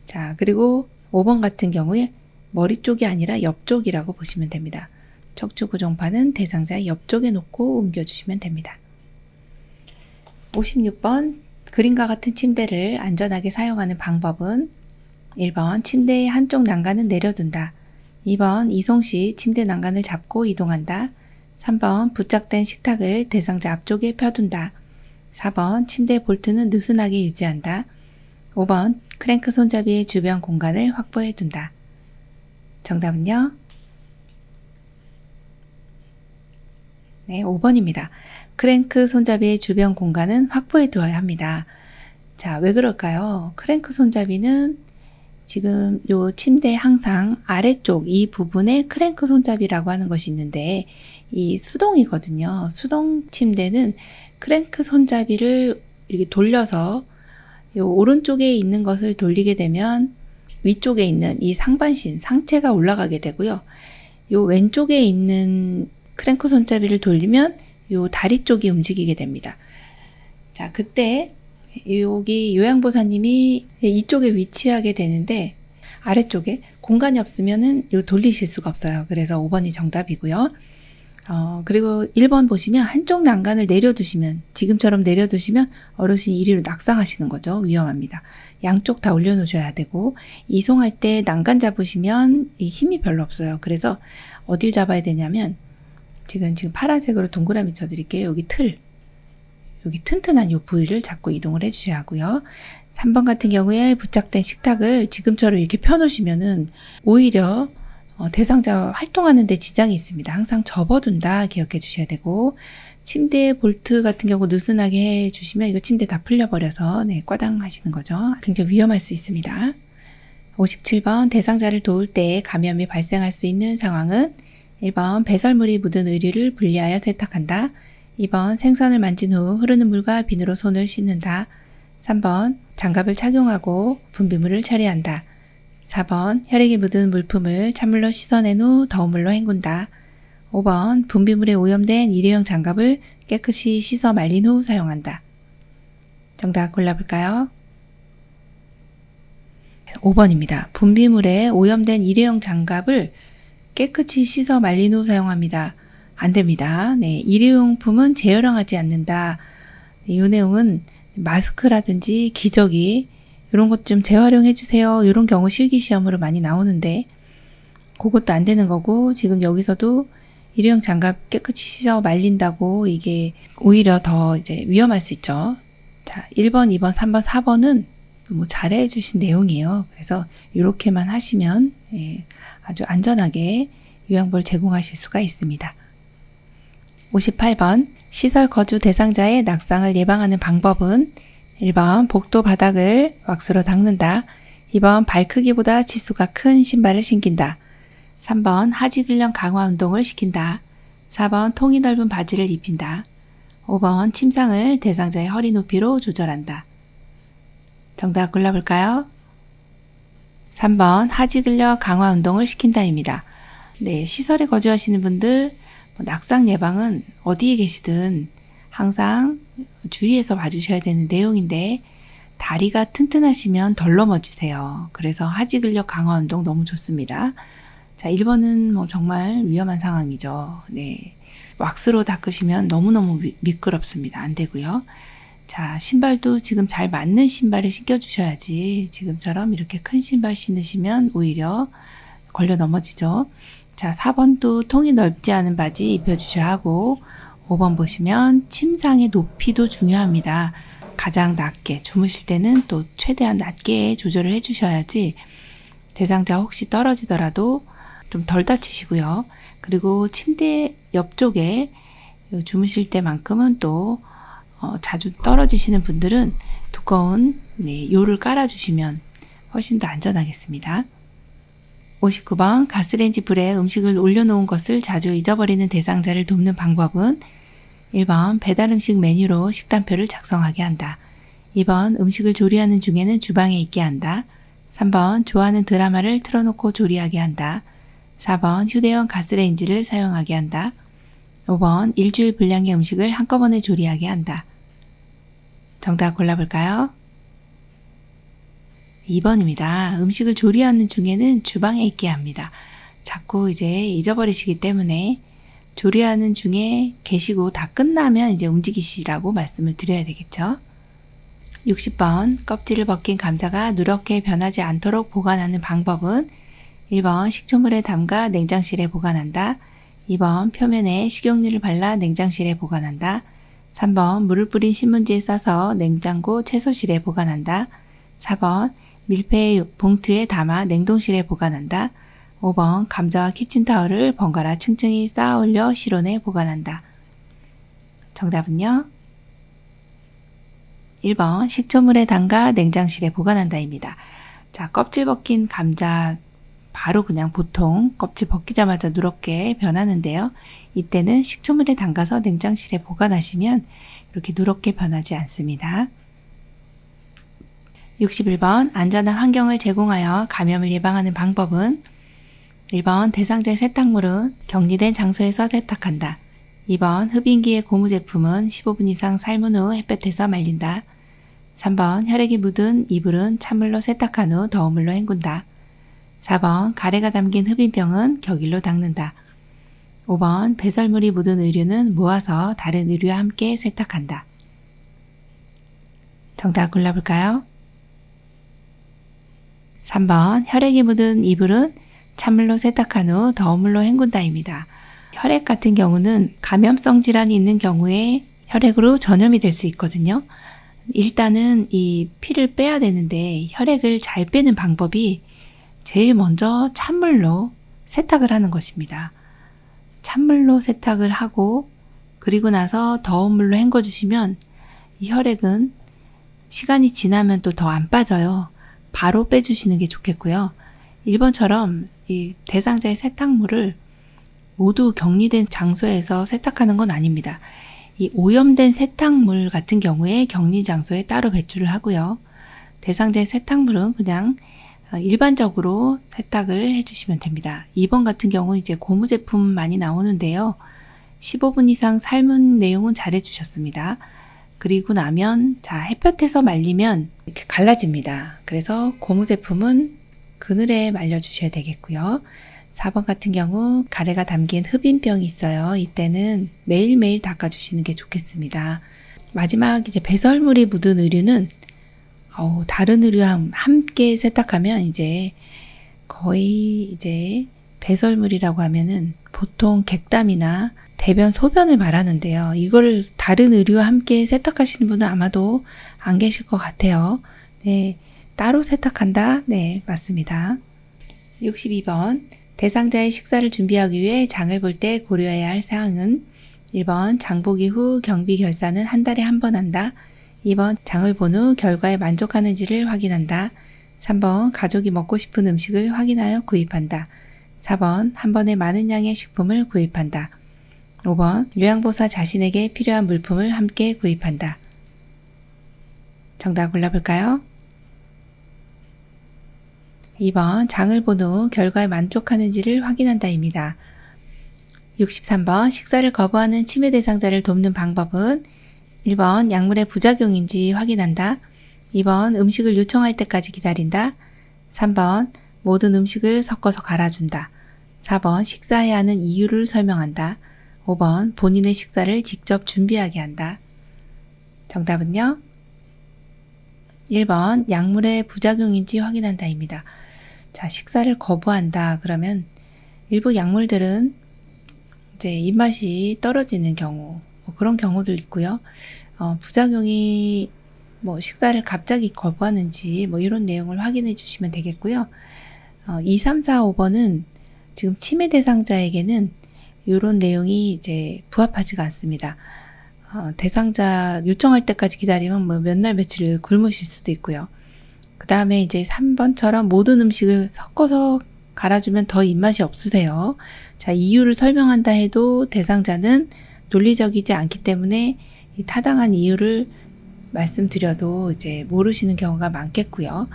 자, 그리고 5번 같은 경우에 머리 쪽이 아니라 옆쪽이라고 보시면 됩니다. 척추 고정판은 대상자 옆쪽에 놓고 옮겨주시면 됩니다. 56번 그림과 같은 침대를 안전하게 사용하는 방법은 1번 침대의 한쪽 난간은 내려둔다. 2번 이송 시 침대 난간을 잡고 이동한다. 3번 부착된 식탁을 대상자 앞쪽에 펴둔다. 4번 침대 볼트는 느슨하게 유지한다. 5번 크랭크 손잡이의 주변 공간을 확보해 둔다. 정답은요? 네, 5번입니다. 크랭크 손잡이의 주변 공간은 확보해 두어야 합니다. 자, 왜 그럴까요? 크랭크 손잡이는 지금 요 침대 항상 아래쪽 이 부분에 크랭크 손잡이라고 하는 것이 있는데 이 수동이거든요. 수동 침대는 크랭크 손잡이를 이렇게 돌려서 요 오른쪽에 있는 것을 돌리게 되면 위쪽에 있는 이 상반신, 상체가 올라가게 되고요. 요 왼쪽에 있는 크랭크 손잡이를 돌리면 요 다리 쪽이 움직이게 됩니다. 자, 그때 여기 요양보호사님이 이쪽에 위치하게 되는데 아래쪽에 공간이 없으면은 요 돌리실 수가 없어요. 그래서 5번이 정답이고요. 그리고 1번 보시면 한쪽 난간을 내려두시면, 지금처럼 내려두시면 어르신이 이리로 낙상하시는 거죠. 위험합니다. 양쪽 다 올려놓으셔야 되고, 이송할 때 난간 잡으시면 이 힘이 별로 없어요. 그래서 어딜 잡아야 되냐면, 지금 파란색으로 동그라미 쳐드릴게요. 여기 여기 튼튼한 이 부위를 잡고 이동을 해주셔야 하고요. 3번 같은 경우에 부착된 식탁을 지금처럼 이렇게 펴놓으시면은 오히려 대상자 활동하는 데 지장이 있습니다. 항상 접어둔다 기억해 주셔야 되고, 침대 볼트 같은 경우 느슨하게 해주시면 이거 침대 다 풀려버려서 꽈당 하시는 거죠. 굉장히 위험할 수 있습니다. 57번 대상자를 도울 때 감염이 발생할 수 있는 상황은 1번 배설물이 묻은 의류를 분리하여 세탁한다. 2번 생선을 만진 후 흐르는 물과 비누로 손을 씻는다. 3번 장갑을 착용하고 분비물을 처리한다. 4번 혈액이 묻은 물품을 찬물로 씻어낸 후 더운 물로 헹군다. 5번 분비물에 오염된 일회용 장갑을 깨끗이 씻어 말린 후 사용한다. 정답 골라볼까요? 5번입니다. 분비물에 오염된 일회용 장갑을 깨끗이 씻어 말린 후 사용합니다. 안 됩니다. 네, 일회용품은 재활용하지 않는다. 네, 이 내용은 마스크라든지 기저귀 이런 것 좀 재활용해 주세요. 이런 경우 실기시험으로 많이 나오는데 그것도 안 되는 거고, 지금 여기서도 일회용 장갑 깨끗이 씻어 말린다고 이게 오히려 더 이제 위험할 수 있죠. 자, 1번, 2번, 3번, 4번은 너무 잘해 주신 내용이에요. 그래서 이렇게만 하시면 아주 안전하게 요양볼 제공하실 수가 있습니다. 58번 시설 거주 대상자의 낙상을 예방하는 방법은 1번 복도 바닥을 왁스로 닦는다. 2번 발 크기보다 치수가 큰 신발을 신긴다. 3번 하지 근력 강화 운동을 시킨다. 4번 통이 넓은 바지를 입힌다. 5번 침상을 대상자의 허리 높이로 조절한다. 정답 골라볼까요? 3번 하지 근력 강화 운동을 시킨다입니다. 네, 시설에 거주하시는 분들 낙상 예방은 어디에 계시든 항상 주의해서 봐주셔야 되는 내용인데 다리가 튼튼하시면 덜 넘어지세요. 그래서 하지 근력 강화 운동 너무 좋습니다. 자, 1번은 정말 위험한 상황이죠. 네, 왁스로 닦으시면 너무너무 미끄럽습니다. 안 되고요. 자, 신발도 지금 잘 맞는 신발을 신겨주셔야지 지금처럼 이렇게 큰 신발 신으시면 오히려 걸려 넘어지죠. 자, 4번도 통이 넓지 않은 바지 입혀주셔야 하고 5번 보시면 침상의 높이도 중요합니다. 가장 낮게 주무실 때는 또 최대한 낮게 조절을 해주셔야지 대상자 혹시 떨어지더라도 좀 덜 다치시고요. 그리고 침대 옆쪽에 주무실 때만큼은 또 자주 떨어지시는 분들은 두꺼운 요를 깔아주시면 훨씬 더 안전하겠습니다. 59번 가스레인지 불에 음식을 올려놓은 것을 자주 잊어버리는 대상자를 돕는 방법은 1번 배달음식 메뉴로 식단표를 작성하게 한다. 2번 음식을 조리하는 중에는 주방에 있게 한다. 3번 좋아하는 드라마를 틀어놓고 조리하게 한다. 4번 휴대용 가스레인지를 사용하게 한다. 5번 일주일 분량의 음식을 한꺼번에 조리하게 한다. 정답 골라볼까요? 2번입니다. 음식을 조리하는 중에는 주방에 있게 합니다. 자꾸 이제 잊어버리시기 때문에 조리하는 중에 계시고 다 끝나면 이제 움직이시라고 말씀을 드려야 되겠죠. 60번 껍질을 벗긴 감자가 누렇게 변하지 않도록 보관하는 방법은 1번 식초물에 담가 냉장실에 보관한다. 2번 표면에 식용유를 발라 냉장실에 보관한다. 3번 물을 뿌린 신문지에 싸서 냉장고 채소실에 보관한다. 4번 밀폐 봉투에 담아 냉동실에 보관한다. 5번 감자와 키친타월을 번갈아 층층이 쌓아 올려 실온에 보관한다. 정답은요? 1번 식초물에 담가 냉장실에 보관한다입니다. 자, 껍질 벗긴 감자 바로 그냥 보통 껍질 벗기자마자 누렇게 변하는데요. 이때는 식초물에 담가서 냉장실에 보관하시면 이렇게 누렇게 변하지 않습니다. 61번 안전한 환경을 제공하여 감염을 예방하는 방법은 1번 대상자의 세탁물은 격리된 장소에서 세탁한다. 2번 흡인기의 고무 제품은 15분 이상 삶은 후 햇볕에서 말린다. 3번 혈액이 묻은 이불은 찬물로 세탁한 후 더운 물로 헹군다. 4번 가래가 담긴 흡인병은 격일로 닦는다. 5번 배설물이 묻은 의류는 모아서 다른 의류와 함께 세탁한다. 정답 골라볼까요? 3번 혈액이 묻은 이불은 찬물로 세탁한 후 더운 물로 헹군다입니다. 혈액 같은 경우는 감염성 질환이 있는 경우에 혈액으로 전염이 될 수 있거든요. 일단은 이 피를 빼야 되는데 혈액을 잘 빼는 방법이 제일 먼저 찬물로 세탁을 하는 것입니다. 찬물로 세탁을 하고 그리고 나서 더운 물로 헹궈주시면 이 혈액은 시간이 지나면 또 더 안 빠져요. 바로 빼주시는 게 좋겠고요. 1번처럼 이 대상자의 세탁물을 모두 격리된 장소에서 세탁하는 건 아닙니다. 이 오염된 세탁물 같은 경우에 격리 장소에 따로 배출을 하고요. 대상자의 세탁물은 그냥 일반적으로 세탁을 해주시면 됩니다. 2번 같은 경우 이제 고무 제품 많이 나오는데요. 15분 이상 삶은 내용은 잘 해주셨습니다. 그리고 나면 자 햇볕에서 말리면 이렇게 갈라집니다. 그래서 고무 제품은 그늘에 말려주셔야 되겠고요. 4번 같은 경우 가래가 담긴 흡인병이 있어요. 이때는 매일매일 닦아주시는 게 좋겠습니다. 마지막 이제 배설물이 묻은 의류는 다른 의류와 함께 세탁하면 이제 거의 이제 배설물이라고 하면은 보통 객담이나 대변, 소변을 말하는데요. 이걸 다른 의류와 함께 세탁하시는 분은 아마도 안 계실 것 같아요. 네, 따로 세탁한다? 네, 맞습니다. 62번. 대상자의 식사를 준비하기 위해 장을 볼 때 고려해야 할 사항은 1번 장보기 후 경비 결산은 한 달에 한 번 한다. 2번 장을 본 후 결과에 만족하는지를 확인한다. 3번 가족이 먹고 싶은 음식을 확인하여 구입한다. 4번 한 번에 많은 양의 식품을 구입한다. 5번 요양보사 자신에게 필요한 물품을 함께 구입한다. 정답 골라볼까요? 2번 장을 본 후 결과에 만족하는지를 확인한다입니다. 63번 식사를 거부하는 치매 대상자를 돕는 방법은 1번 약물의 부작용인지 확인한다. 2번 음식을 요청할 때까지 기다린다. 3번 모든 음식을 섞어서 갈아준다. 4번 식사해야 하는 이유를 설명한다. 5번 본인의 식사를 직접 준비하게 한다. 정답은요? 1번 약물의 부작용인지 확인한다입니다. 자, 식사를 거부한다 그러면 일부 약물들은 이제 입맛이 떨어지는 경우 그런 경우도 있고요. 부작용이 식사를 갑자기 거부하는지 이런 내용을 확인해 주시면 되겠고요. 2, 3, 4, 5번은 지금 치매 대상자에게는 이런 내용이 이제 부합하지가 않습니다. 대상자 요청할 때까지 기다리면 몇 날 며칠 굶으실 수도 있고요. 그 다음에 이제 3번처럼 모든 음식을 섞어서 갈아주면 더 입맛이 없으세요. 자, 이유를 설명한다 해도 대상자는 논리적이지 않기 때문에 이 타당한 이유를 말씀드려도 이제 모르시는 경우가 많겠고요.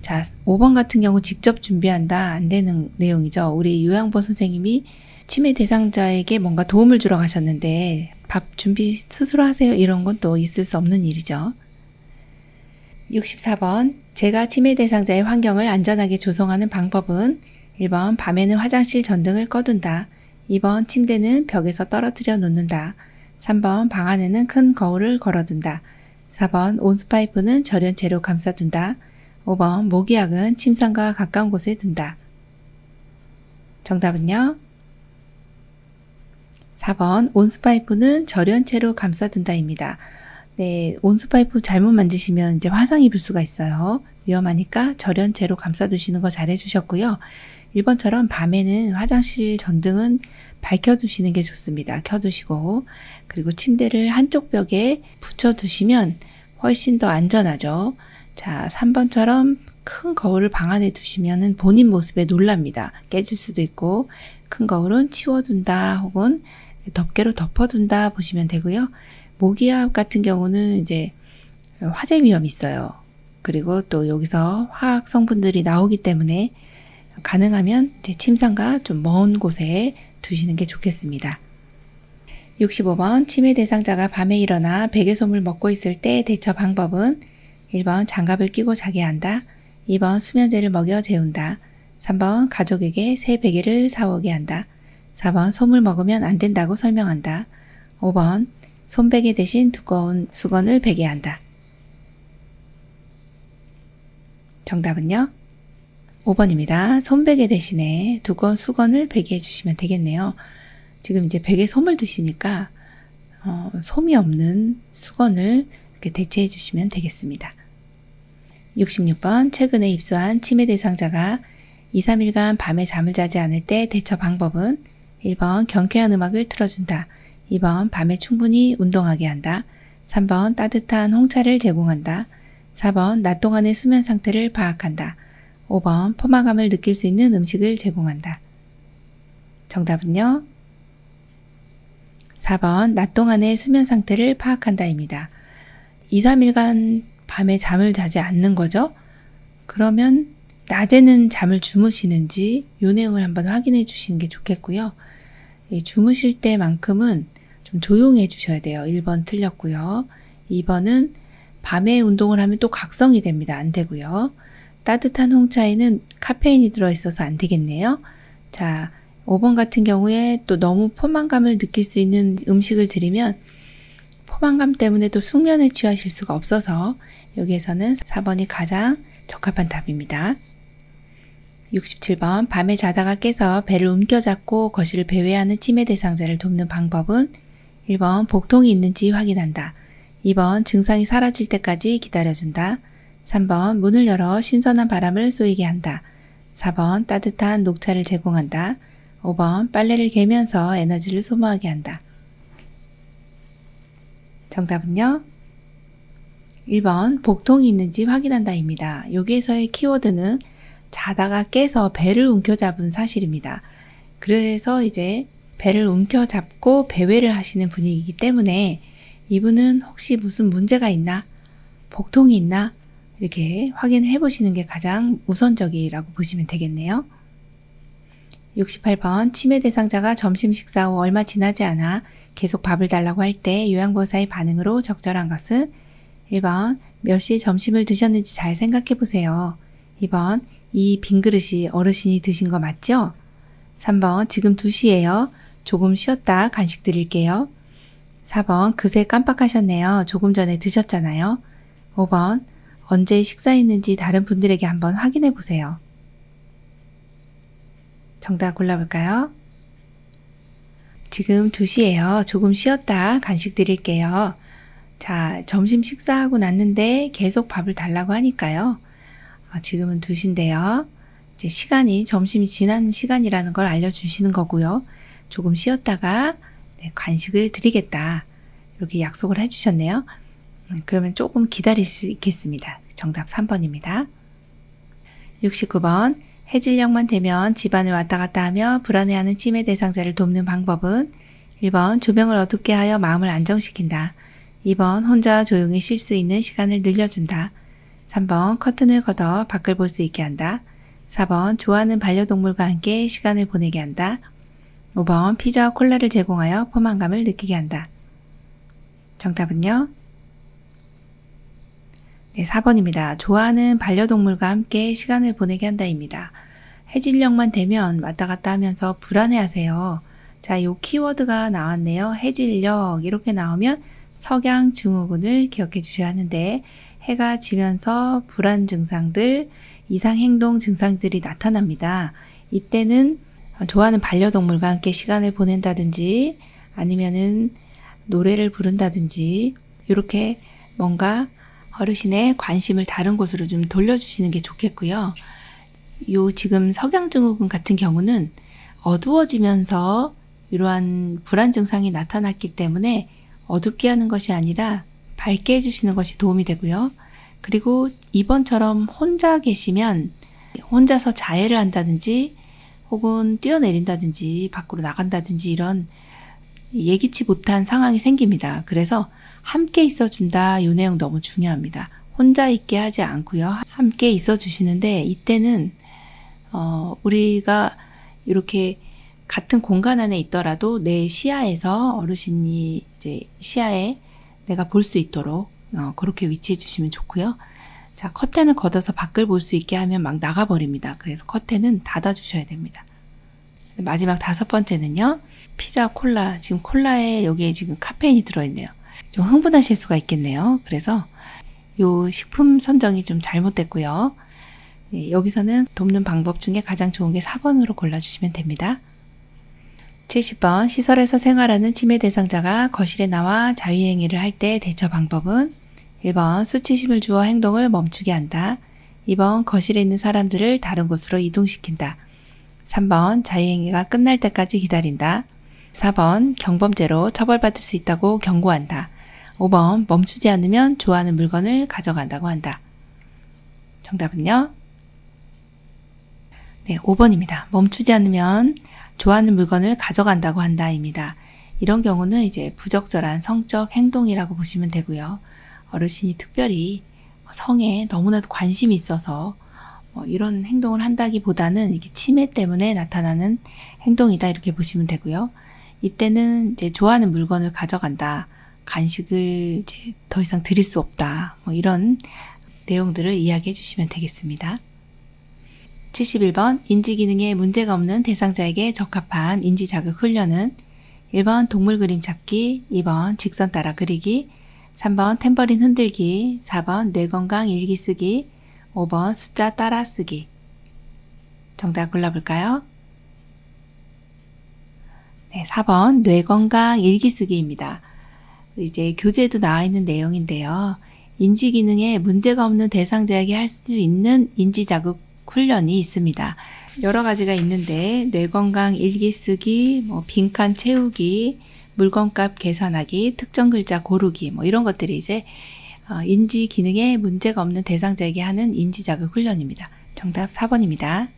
자, 5번 같은 경우 직접 준비한다 안 되는 내용이죠. 우리 요양보 선생님이 치매 대상자에게 뭔가 도움을 주러 가셨는데 밥 준비 스스로 하세요 이런 건 또 있을 수 없는 일이죠. 64번 제가 치매 대상자의 환경을 안전하게 조성하는 방법은 1번 밤에는 화장실 전등을 꺼둔다. 2번 침대는 벽에서 떨어뜨려 놓는다. 3번 방 안에는 큰 거울을 걸어둔다. 4번 온수파이프는 절연체로 감싸둔다. 5번 모기약은 침상과 가까운 곳에 둔다. 정답은요? 4번 온수파이프는 절연체로 감싸둔다입니다. 네, 온수파이프 잘못 만지시면 이제 화상 입을 수가 있어요. 위험하니까 절연체로 감싸두시는 거 잘 해주셨고요. 1번처럼 밤에는 화장실 전등은 밝혀두시는 게 좋습니다. 켜두시고 그리고 침대를 한쪽 벽에 붙여두시면 훨씬 더 안전하죠. 자, 3번처럼 큰 거울을 방 안에 두시면 본인 모습에 놀랍니다. 깨질 수도 있고 큰 거울은 치워둔다 혹은 덮개로 덮어둔다 보시면 되고요. 모기압 같은 경우는 이제 화재 위험이 있어요. 그리고 또 여기서 화학 성분들이 나오기 때문에 가능하면 이제 침상과 좀 먼 곳에 두시는 게 좋겠습니다. 65번 치매 대상자가 밤에 일어나 베개솜을 먹고 있을 때 대처 방법은 1번 장갑을 끼고 자게 한다. 2번 수면제를 먹여 재운다. 3번 가족에게 새 베개를 사오게 한다. 4번 솜을 먹으면 안 된다고 설명한다. 5번 솜베개 대신 두꺼운 수건을 베게 한다. 정답은요? 5번입니다. 솜베개 대신에 두꺼운 수건을 베게 해주시면 되겠네요. 지금 이제 베개 솜을 드시니까 솜이 없는 수건을 이렇게 대체해 주시면 되겠습니다. 66번 최근에 입소한 치매 대상자가 2, 3일간 밤에 잠을 자지 않을 때 대처 방법은 1번 경쾌한 음악을 틀어준다. 2번 밤에 충분히 운동하게 한다. 3번 따뜻한 홍차를 제공한다. 4번 낮 동안의 수면 상태를 파악한다. 5번 포만감을 느낄 수 있는 음식을 제공한다. 정답은요? 4번 낮 동안의 수면 상태를 파악한다입니다. 2, 3일간 밤에 잠을 자지 않는 거죠? 그러면 낮에는 잠을 주무시는지 이 내용을 한번 확인해 주시는 게 좋겠고요. 주무실 때만큼은 좀 조용히 해주셔야 돼요. 1번 틀렸고요. 2번은 밤에 운동을 하면 또 각성이 됩니다. 안 되고요. 따뜻한 홍차에는 카페인이 들어있어서 안 되겠네요. 자, 5번 같은 경우에 또 너무 포만감을 느낄 수 있는 음식을 드리면 포만감 때문에 또 숙면에 취하실 수가 없어서 여기에서는 4번이 가장 적합한 답입니다. 67번 밤에 자다가 깨서 배를 움켜잡고 거실을 배회하는 치매 대상자를 돕는 방법은 1번 복통이 있는지 확인한다. 2번 증상이 사라질 때까지 기다려준다. 3번 문을 열어 신선한 바람을 쏘이게 한다. 4번 따뜻한 녹차를 제공한다. 5번 빨래를 개면서 에너지를 소모하게 한다. 정답은요? 1번 복통이 있는지 확인한다 입니다. 여기에서의 키워드는 자다가 깨서 배를 움켜잡은 사실입니다. 그래서 이제 배를 움켜잡고 배회를 하시는 분이기 때문에 이분은 혹시 무슨 문제가 있나? 복통이 있나? 이렇게 확인해 보시는 게 가장 우선적이라고 보시면 되겠네요. 68번 치매 대상자가 점심 식사 후 얼마 지나지 않아 계속 밥을 달라고 할 때 요양보호사의 반응으로 적절한 것은 1번 몇 시에 점심을 드셨는지 잘 생각해 보세요. 2번 이 빈 그릇이 어르신이 드신 거 맞죠? 3번 지금 2시예요. 조금 쉬었다 간식 드릴게요. 4번 그새 깜빡하셨네요. 조금 전에 드셨잖아요. 5번 언제 식사했는지 다른 분들에게 한번 확인해 보세요. 정답 골라볼까요? 지금 2시예요. 조금 쉬었다 간식 드릴게요. 자, 점심 식사하고 났는데 계속 밥을 달라고 하니까요. 지금은 2시인데요. 이제 시간이 점심이 지난 시간이라는 걸 알려주시는 거고요. 조금 쉬었다가 간식을 드리겠다. 이렇게 약속을 해주셨네요. 그러면 조금 기다릴 수 있겠습니다. 정답 3번입니다. 69번 해질녘만 되면 집안을 왔다 갔다 하며 불안해하는 치매 대상자를 돕는 방법은 1번 조명을 어둡게 하여 마음을 안정시킨다. 2번 혼자 조용히 쉴 수 있는 시간을 늘려준다. 3번 커튼을 걷어 밖을 볼 수 있게 한다. 4번 좋아하는 반려동물과 함께 시간을 보내게 한다. 5번 피자와 콜라를 제공하여 포만감을 느끼게 한다. 정답은요? 네, 4번입니다. 좋아하는 반려동물과 함께 시간을 보내게 한다입니다. 해질녘만 되면 왔다 갔다 하면서 불안해하세요. 자, 요 키워드가 나왔네요. 해질녘 이렇게 나오면 석양 증후군을 기억해 주셔야 하는데 해가 지면서 불안 증상들, 이상 행동 증상들이 나타납니다. 이때는 좋아하는 반려동물과 함께 시간을 보낸다든지 아니면은 노래를 부른다든지 이렇게 뭔가 어르신의 관심을 다른 곳으로 좀 돌려주시는 게 좋겠고요. 요 지금 석양증후군 같은 경우는 어두워지면서 이러한 불안 증상이 나타났기 때문에 어둡게 하는 것이 아니라 밝게 해주시는 것이 도움이 되고요. 그리고 이번처럼 혼자 계시면 혼자서 자해를 한다든지 혹은 뛰어내린다든지 밖으로 나간다든지 이런 예기치 못한 상황이 생깁니다. 그래서 함께 있어준다. 이 내용 너무 중요합니다. 혼자 있게 하지 않고요. 함께 있어주시는데 이때는 우리가 이렇게 같은 공간 안에 있더라도 내 시야에서 어르신이 이제 시야에 내가 볼 수 있도록 그렇게 위치해 주시면 좋고요. 자, 커튼을 걷어서 밖을 볼 수 있게 하면 막 나가버립니다. 그래서 커튼은 닫아 주셔야 됩니다. 마지막 5번째는요. 피자, 콜라. 지금 콜라에 여기에 지금 카페인이 들어있네요. 좀 흥분하실 수가 있겠네요. 그래서 요 식품 선정이 좀 잘못됐고요. 네, 여기서는 돕는 방법 중에 가장 좋은 게 4번으로 골라주시면 됩니다. 70번 시설에서 생활하는 치매 대상자가 거실에 나와 자유행위를 할 때 대처 방법은 1번 수치심을 주어 행동을 멈추게 한다. 2번 거실에 있는 사람들을 다른 곳으로 이동시킨다. 3번 자유행위가 끝날 때까지 기다린다. 4번 경범죄로 처벌받을 수 있다고 경고한다. 5번 멈추지 않으면 좋아하는 물건을 가져간다고 한다. 정답은요? 네, 5번입니다. 멈추지 않으면 좋아하는 물건을 가져간다고 한다입니다. 이런 경우는 이제 부적절한 성적 행동이라고 보시면 되고요. 어르신이 특별히 성에 너무나도 관심이 있어서 이런 행동을 한다기보다는 이게 치매 때문에 나타나는 행동이다 이렇게 보시면 되고요. 이때는 이제 좋아하는 물건을 가져간다. 간식을 이제 더 이상 드릴 수 없다. 이런 내용들을 이야기해 주시면 되겠습니다. 71번 인지기능에 문제가 없는 대상자에게 적합한 인지자극 훈련은 1번 동물 그림 찾기, 2번 직선 따라 그리기, 3번 탬버린 흔들기, 4번 뇌건강 일기 쓰기, 5번 숫자 따라 쓰기. 정답 골라볼까요? 네, 4번 뇌건강 일기쓰기입니다. 이제 교재에도 나와 있는 내용인데요. 인지 기능에 문제가 없는 대상자에게 할 수 있는 인지자극 훈련이 있습니다. 여러 가지가 있는데 뇌건강 일기쓰기, 빈칸 채우기, 물건값 계산하기, 특정 글자 고르기 이런 것들이 이제 인지 기능에 문제가 없는 대상자에게 하는 인지자극 훈련입니다. 정답 4번입니다.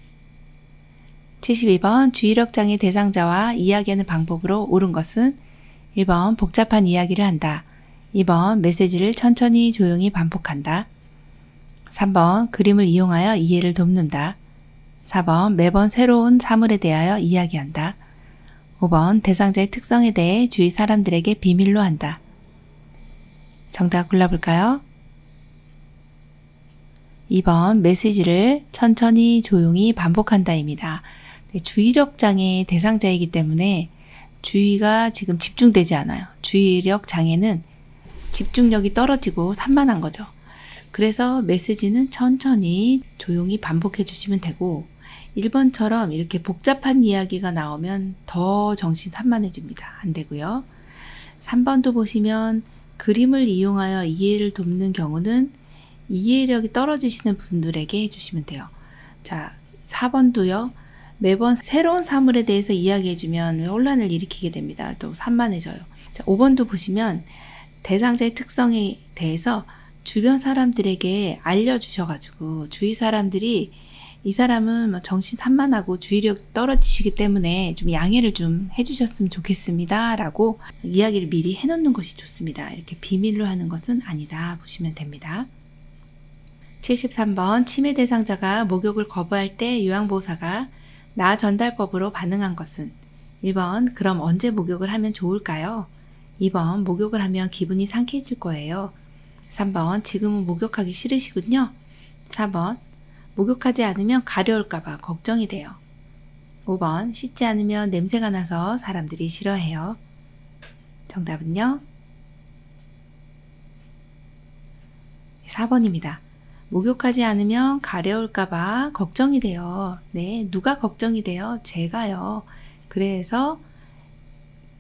72번 주의력 장애 대상자와 이야기하는 방법으로 옳은 것은 1번 복잡한 이야기를 한다. 2번 메시지를 천천히 조용히 반복한다. 3번 그림을 이용하여 이해를 돕는다. 4번 매번 새로운 사물에 대하여 이야기한다. 5번 대상자의 특성에 대해 주위 사람들에게 비밀로 한다. 정답 골라볼까요? 2번 메시지를 천천히 조용히 반복한다입니다. 주의력 장애 대상자이기 때문에 주의가 지금 집중되지 않아요. 주의력 장애는 집중력이 떨어지고 산만한 거죠. 그래서 메시지는 천천히 조용히 반복해 주시면 되고 1번처럼 이렇게 복잡한 이야기가 나오면 더 정신 산만해집니다. 안 되고요. 3번도 보시면 그림을 이용하여 이해를 돕는 경우는 이해력이 떨어지시는 분들에게 해주시면 돼요. 자, 4번도요. 매번 새로운 사물에 대해서 이야기해주면 혼란을 일으키게 됩니다. 또 산만해져요. 자, 5번도 보시면 대상자의 특성에 대해서 주변 사람들에게 알려주셔가지고 주위 사람들이 이 사람은 정신 산만하고 주의력 떨어지시기 때문에 좀 양해를 좀 해주셨으면 좋겠습니다. 라고 이야기를 미리 해놓는 것이 좋습니다. 이렇게 비밀로 하는 것은 아니다 보시면 됩니다. 73번 치매 대상자가 목욕을 거부할 때 요양보호사가 나 전달법으로 반응한 것은 1번 그럼 언제 목욕을 하면 좋을까요? 2번 목욕을 하면 기분이 상쾌해질 거예요. 3번 지금은 목욕하기 싫으시군요. 4번 목욕하지 않으면 가려울까봐 걱정이 돼요. 5번 씻지 않으면 냄새가 나서 사람들이 싫어해요. 정답은요? 4번입니다. 목욕하지 않으면 가려울까봐 걱정이 돼요. 네, 누가 걱정이 돼요? 제가요. 그래서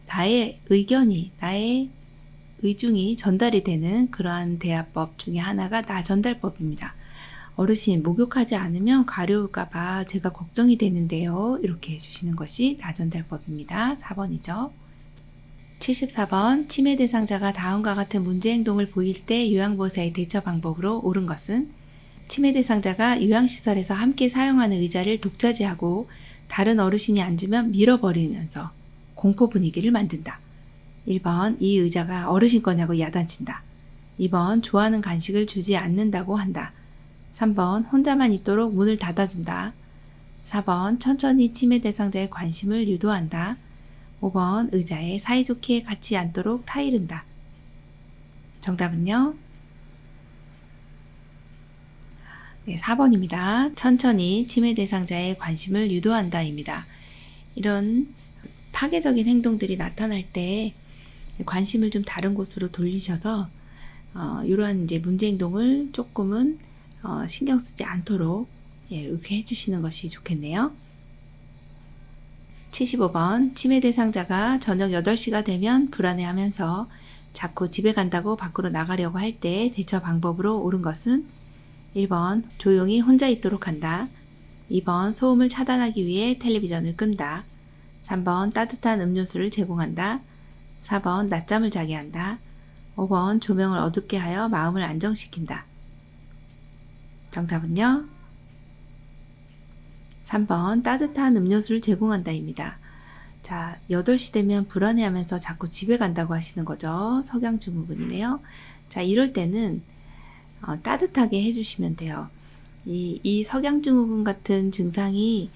나의 의견이, 나의 의중이 전달이 되는 그러한 대화법 중에 하나가 나 전달법입니다. 어르신, 목욕하지 않으면 가려울까봐 제가 걱정이 되는데요. 이렇게 해주시는 것이 나 전달법입니다. 4번이죠. 74번 치매 대상자가 다음과 같은 문제 행동을 보일 때 요양보호사의 대처 방법으로 옳은 것은 치매 대상자가 요양시설에서 함께 사용하는 의자를 독차지하고 다른 어르신이 앉으면 밀어버리면서 공포 분위기를 만든다. 1번 이 의자가 어르신 거냐고 야단친다. 2번 좋아하는 간식을 주지 않는다고 한다. 3번 혼자만 있도록 문을 닫아준다. 4번 천천히 치매 대상자의 관심을 유도한다. 5번 의자에 사이좋게 같이 앉도록 타이른다. 정답은요? 네, 4번입니다. 천천히 치매 대상자의 관심을 유도한다 입니다. 이런 파괴적인 행동들이 나타날 때 관심을 좀 다른 곳으로 돌리셔서 이러한 이제 문제 행동을 조금은 신경 쓰지 않도록 이렇게 해주시는 것이 좋겠네요. 75번 치매 대상자가 저녁 8시가 되면 불안해하면서 자꾸 집에 간다고 밖으로 나가려고 할 때 대처 방법으로 옳은 것은 1번 조용히 혼자 있도록 한다. 2번 소음을 차단하기 위해 텔레비전을 끈다. 3번 따뜻한 음료수를 제공한다. 4번 낮잠을 자게 한다. 5번 조명을 어둡게 하여 마음을 안정시킨다. 정답은요? 3번 따뜻한 음료수를 제공한다입니다. 자, 8시 되면 불안해하면서 자꾸 집에 간다고 하시는 거죠. 석양증후군이네요. 자, 이럴 때는 따뜻하게 해주시면 돼요. 이 석양증후군 같은 증상이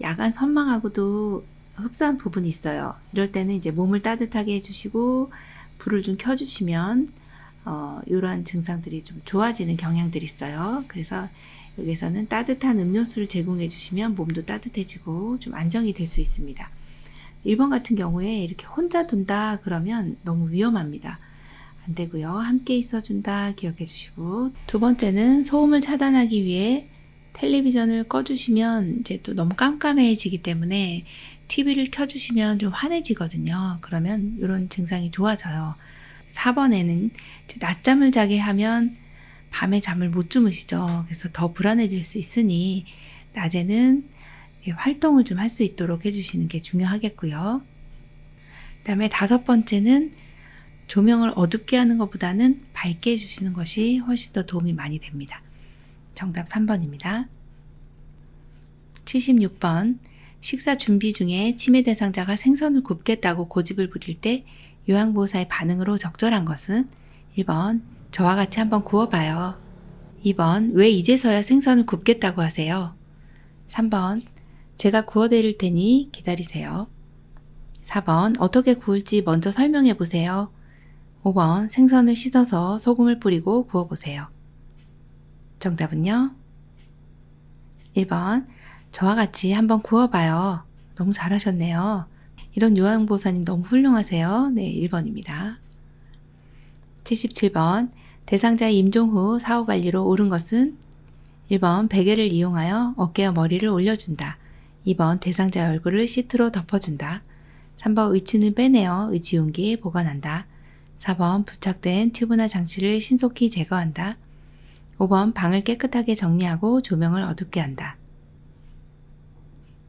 야간 선망하고도 흡사한 부분이 있어요. 이럴 때는 이제 몸을 따뜻하게 해주시고 불을 좀 켜주시면 이러한 증상들이 좀 좋아지는 경향들이 있어요. 그래서 여기서는 따뜻한 음료수를 제공해 주시면 몸도 따뜻해지고 좀 안정이 될 수 있습니다. 1번 같은 경우에 이렇게 혼자 둔다 그러면 너무 위험합니다. 안 되고요. 함께 있어준다 기억해 주시고, 두 번째는 소음을 차단하기 위해 텔레비전을 꺼주시면 이제 또 너무 깜깜해지기 때문에 TV를 켜주시면 좀 환해지거든요. 그러면 이런 증상이 좋아져요. 4번에는 낮잠을 자게 하면 밤에 잠을 못 주무시죠. 그래서 더 불안해질 수 있으니 낮에는 활동을 좀 할 수 있도록 해주시는 게 중요하겠고요. 그 다음에 5번째는 조명을 어둡게 하는 것보다는 밝게 해주시는 것이 훨씬 더 도움이 많이 됩니다. 정답 3번입니다. 76번 식사 준비 중에 치매 대상자가 생선을 굽겠다고 고집을 부릴 때 요양보호사의 반응으로 적절한 것은 1번 저와 같이 한번 구워봐요. 2번 왜 이제서야 생선을 굽겠다고 하세요? 3번 제가 구워드릴 테니 기다리세요. 4번 어떻게 구울지 먼저 설명해 보세요. 5번 생선을 씻어서 소금을 뿌리고 구워보세요. 정답은요? 1번 저와 같이 한번 구워봐요. 너무 잘하셨네요. 이런 요양보호사님 너무 훌륭하세요. 네, 1번입니다. 77번 대상자의 임종 후 사후관리로 옳은 것은 1번 베개를 이용하여 어깨와 머리를 올려준다. 2번 대상자의 얼굴을 시트로 덮어준다. 3번 의친을 빼내어 의치용기에 보관한다. 4번 부착된 튜브나 장치를 신속히 제거한다. 5번 방을 깨끗하게 정리하고 조명을 어둡게 한다.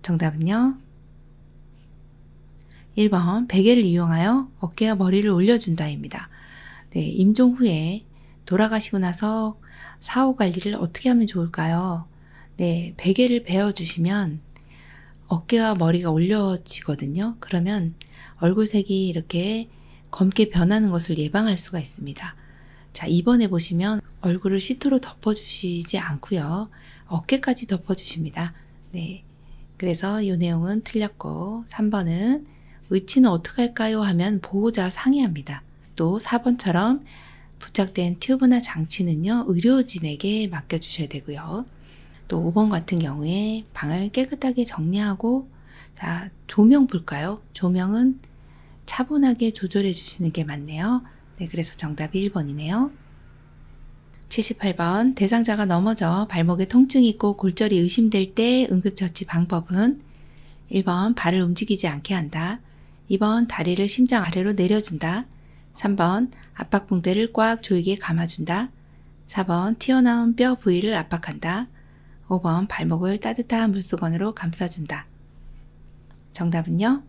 정답은요? 1번 베개를 이용하여 어깨와 머리를 올려준다입니다. 네, 임종 후에 돌아가시고 나서 사후 관리를 어떻게 하면 좋을까요? 네, 베개를 베어주시면 어깨와 머리가 올려지거든요. 그러면 얼굴색이 이렇게 검게 변하는 것을 예방할 수가 있습니다. 자, 2번에 보시면 얼굴을 시트로 덮어주시지 않고요. 어깨까지 덮어주십니다. 네, 그래서 이 내용은 틀렸고 3번은 의치는 어떻게 할까요? 하면 보호자와 상의합니다. 또 4번처럼 부착된 튜브나 장치는요. 의료진에게 맡겨주셔야 되고요. 또 5번 같은 경우에 방을 깨끗하게 정리하고 자, 조명 볼까요? 조명은 차분하게 조절해 주시는 게 맞네요. 네, 그래서 정답이 1번이네요. 78번 대상자가 넘어져 발목에 통증이 있고 골절이 의심될 때 응급처치 방법은 1번 발을 움직이지 않게 한다. 2번 다리를 심장 아래로 내려준다. 3번 압박붕대를 꽉 조이게 감아준다. 4번 튀어나온 뼈 부위를 압박한다. 5번 발목을 따뜻한 물수건으로 감싸준다. 정답은요?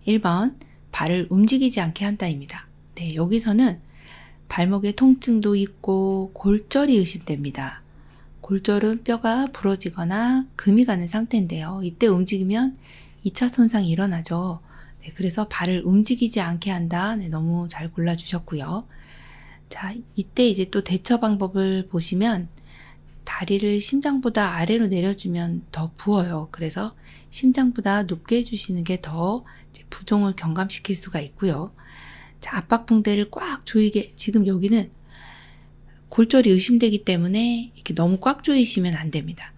1번 발을 움직이지 않게 한다입니다. 네, 여기서는 발목에 통증도 있고 골절이 의심됩니다. 골절은 뼈가 부러지거나 금이 가는 상태인데요. 이때 움직이면 2차 손상이 일어나죠. 네, 그래서 발을 움직이지 않게 한다. 네, 너무 잘 골라주셨고요. 자, 이때 이제 또 대처 방법을 보시면 다리를 심장보다 아래로 내려주면 더 부어요. 그래서 심장보다 높게 해주시는 게 더 부종을 경감시킬 수가 있고요. 자, 압박붕대를 꽉 조이게, 지금 여기는 골절이 의심되기 때문에 이렇게 너무 꽉 조이시면 안 됩니다.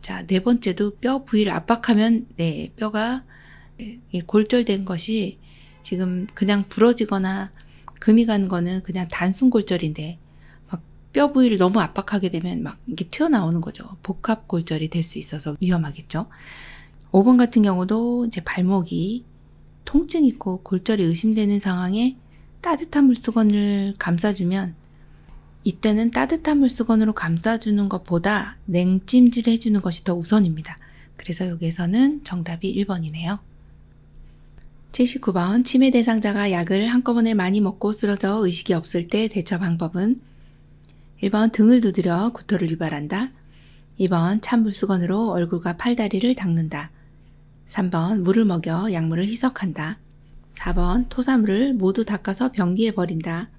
자, 4번째도 뼈 부위를 압박하면 네, 뼈가 골절된 것이 지금 그냥 부러지거나 금이 가는 거는 그냥 단순 골절인데 막 뼈 부위를 너무 압박하게 되면 막 이게 튀어나오는 거죠. 복합 골절이 될 수 있어서 위험하겠죠. 5번 같은 경우도 이제 발목이 통증 있고 골절이 의심되는 상황에 따뜻한 물수건을 감싸주면 이때는 따뜻한 물수건으로 감싸주는 것보다 냉찜질 해주는 것이 더 우선입니다. 그래서 여기에서는 정답이 1번이네요. 79번 치매 대상자가 약을 한꺼번에 많이 먹고 쓰러져 의식이 없을 때 대처 방법은 1번 등을 두드려 구토를 유발한다. 2번 찬 물수건으로 얼굴과 팔다리를 닦는다. 3번 물을 먹여 약물을 희석한다. 4번 토사물을 모두 닦아서 변기에 버린다.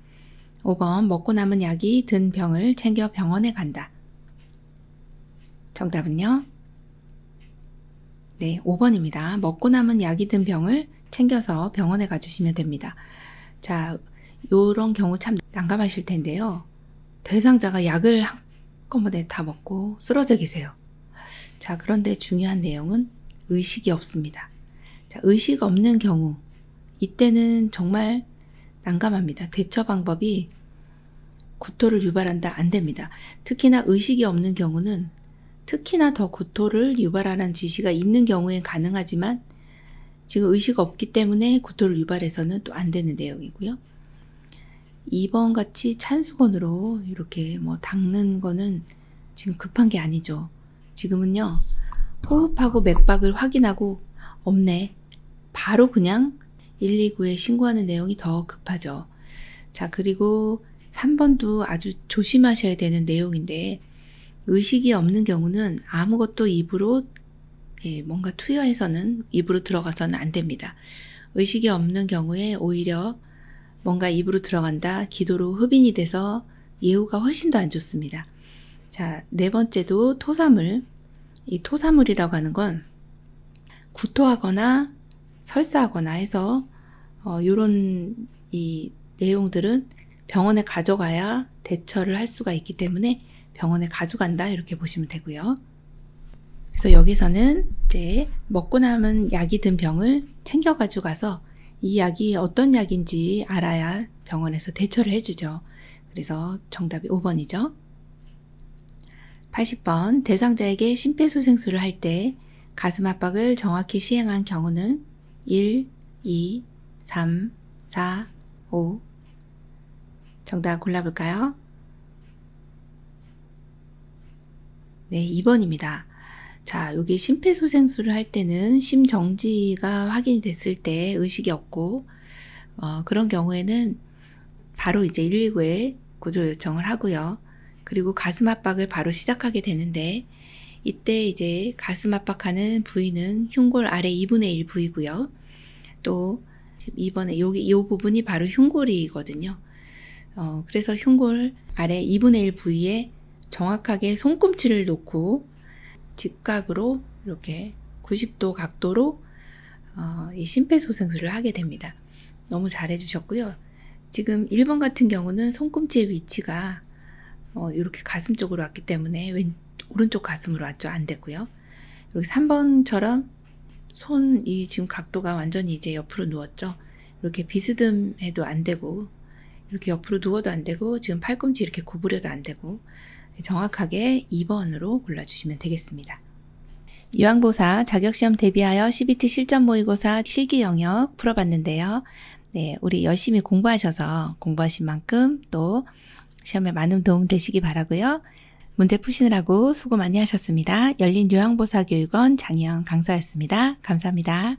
5번 먹고 남은 약이 든 병을 챙겨 병원에 간다. 정답은요? 네, 5번입니다. 먹고 남은 약이 든 병을 챙겨서 병원에 가주시면 됩니다. 자, 요런 경우 참 난감하실 텐데요. 대상자가 약을 한꺼번에 다 먹고 쓰러져 계세요. 자, 그런데 중요한 내용은 의식이 없습니다. 자, 의식 없는 경우 이때는 정말 난감합니다. 대처 방법이 구토를 유발한다? 안 됩니다. 특히나 의식이 없는 경우는 특히나 더 구토를 유발하는 지시가 있는 경우엔 가능하지만 지금 의식 없기 때문에 구토를 유발해서는 또 안 되는 내용이고요. 2번 같이 찬수건으로 이렇게 뭐 닦는 거는 지금 급한 게 아니죠. 지금은요, 호흡하고 맥박을 확인하고 없네. 바로 그냥 119에 신고하는 내용이 더 급하죠. 자, 그리고 3번도 아주 조심하셔야 되는 내용인데, 의식이 없는 경우는 아무것도 입으로 뭔가 투여해서는 입으로 들어가서는 안 됩니다. 의식이 없는 경우에 오히려 뭔가 입으로 들어간다, 기도로 흡인이 돼서 예후가 훨씬 더 안 좋습니다. 자, 4번째도 토사물. 이 토사물이라고 하는 건 구토하거나 설사하거나 해서 요런 이 내용들은 병원에 가져가야 대처를 할 수가 있기 때문에 병원에 가져간다 이렇게 보시면 되고요. 그래서 여기서는 이제 먹고 남은 약이 든 병을 챙겨 가지고 가서 이 약이 어떤 약인지 알아야 병원에서 대처를 해주죠. 그래서 정답이 5번이죠. 80번 대상자에게 심폐소생술을 할 때 가슴 압박을 정확히 시행한 경우는 1, 2, 3, 4, 5. 정답 골라볼까요? 네, 2번입니다. 자, 여기 심폐소생술을 할 때는 심정지가 확인이 됐을 때 의식이 없고 그런 경우에는 바로 이제 119에 구조 요청을 하고요. 그리고 가슴 압박을 바로 시작하게 되는데 이때 이제 가슴 압박하는 부위는 흉골 아래 2분의 1 부위고요. 또 이번에 여기 이 부분이 바로 흉골이거든요. 그래서 흉골 아래 2분의 1 부위에 정확하게 손꿈치를 놓고 직각으로 이렇게 90도 각도로 이 심폐소생술을 하게 됩니다. 너무 잘해 주셨고요. 지금 1번 같은 경우는 손꿈치의 위치가 이렇게 가슴 쪽으로 왔기 때문에 오른쪽 가슴으로 왔죠. 안 됐고요. 이렇게 3번처럼 손이 지금 각도가 완전히 이제 옆으로 누웠죠. 이렇게 비스듬해도 안 되고 이렇게 옆으로 누워도 안 되고 지금 팔꿈치 이렇게 구부려도 안 되고 정확하게 2번으로 골라주시면 되겠습니다. 요양보사 자격시험 대비하여 CBT 실전 모의고사 실기 영역 풀어봤는데요. 네, 우리 열심히 공부하셔서 공부하신 만큼 또 시험에 많은 도움 되시기 바라고요. 문제 푸시느라고 수고 많이 하셨습니다. 열린 요양보사 교육원 장희영 강사였습니다. 감사합니다.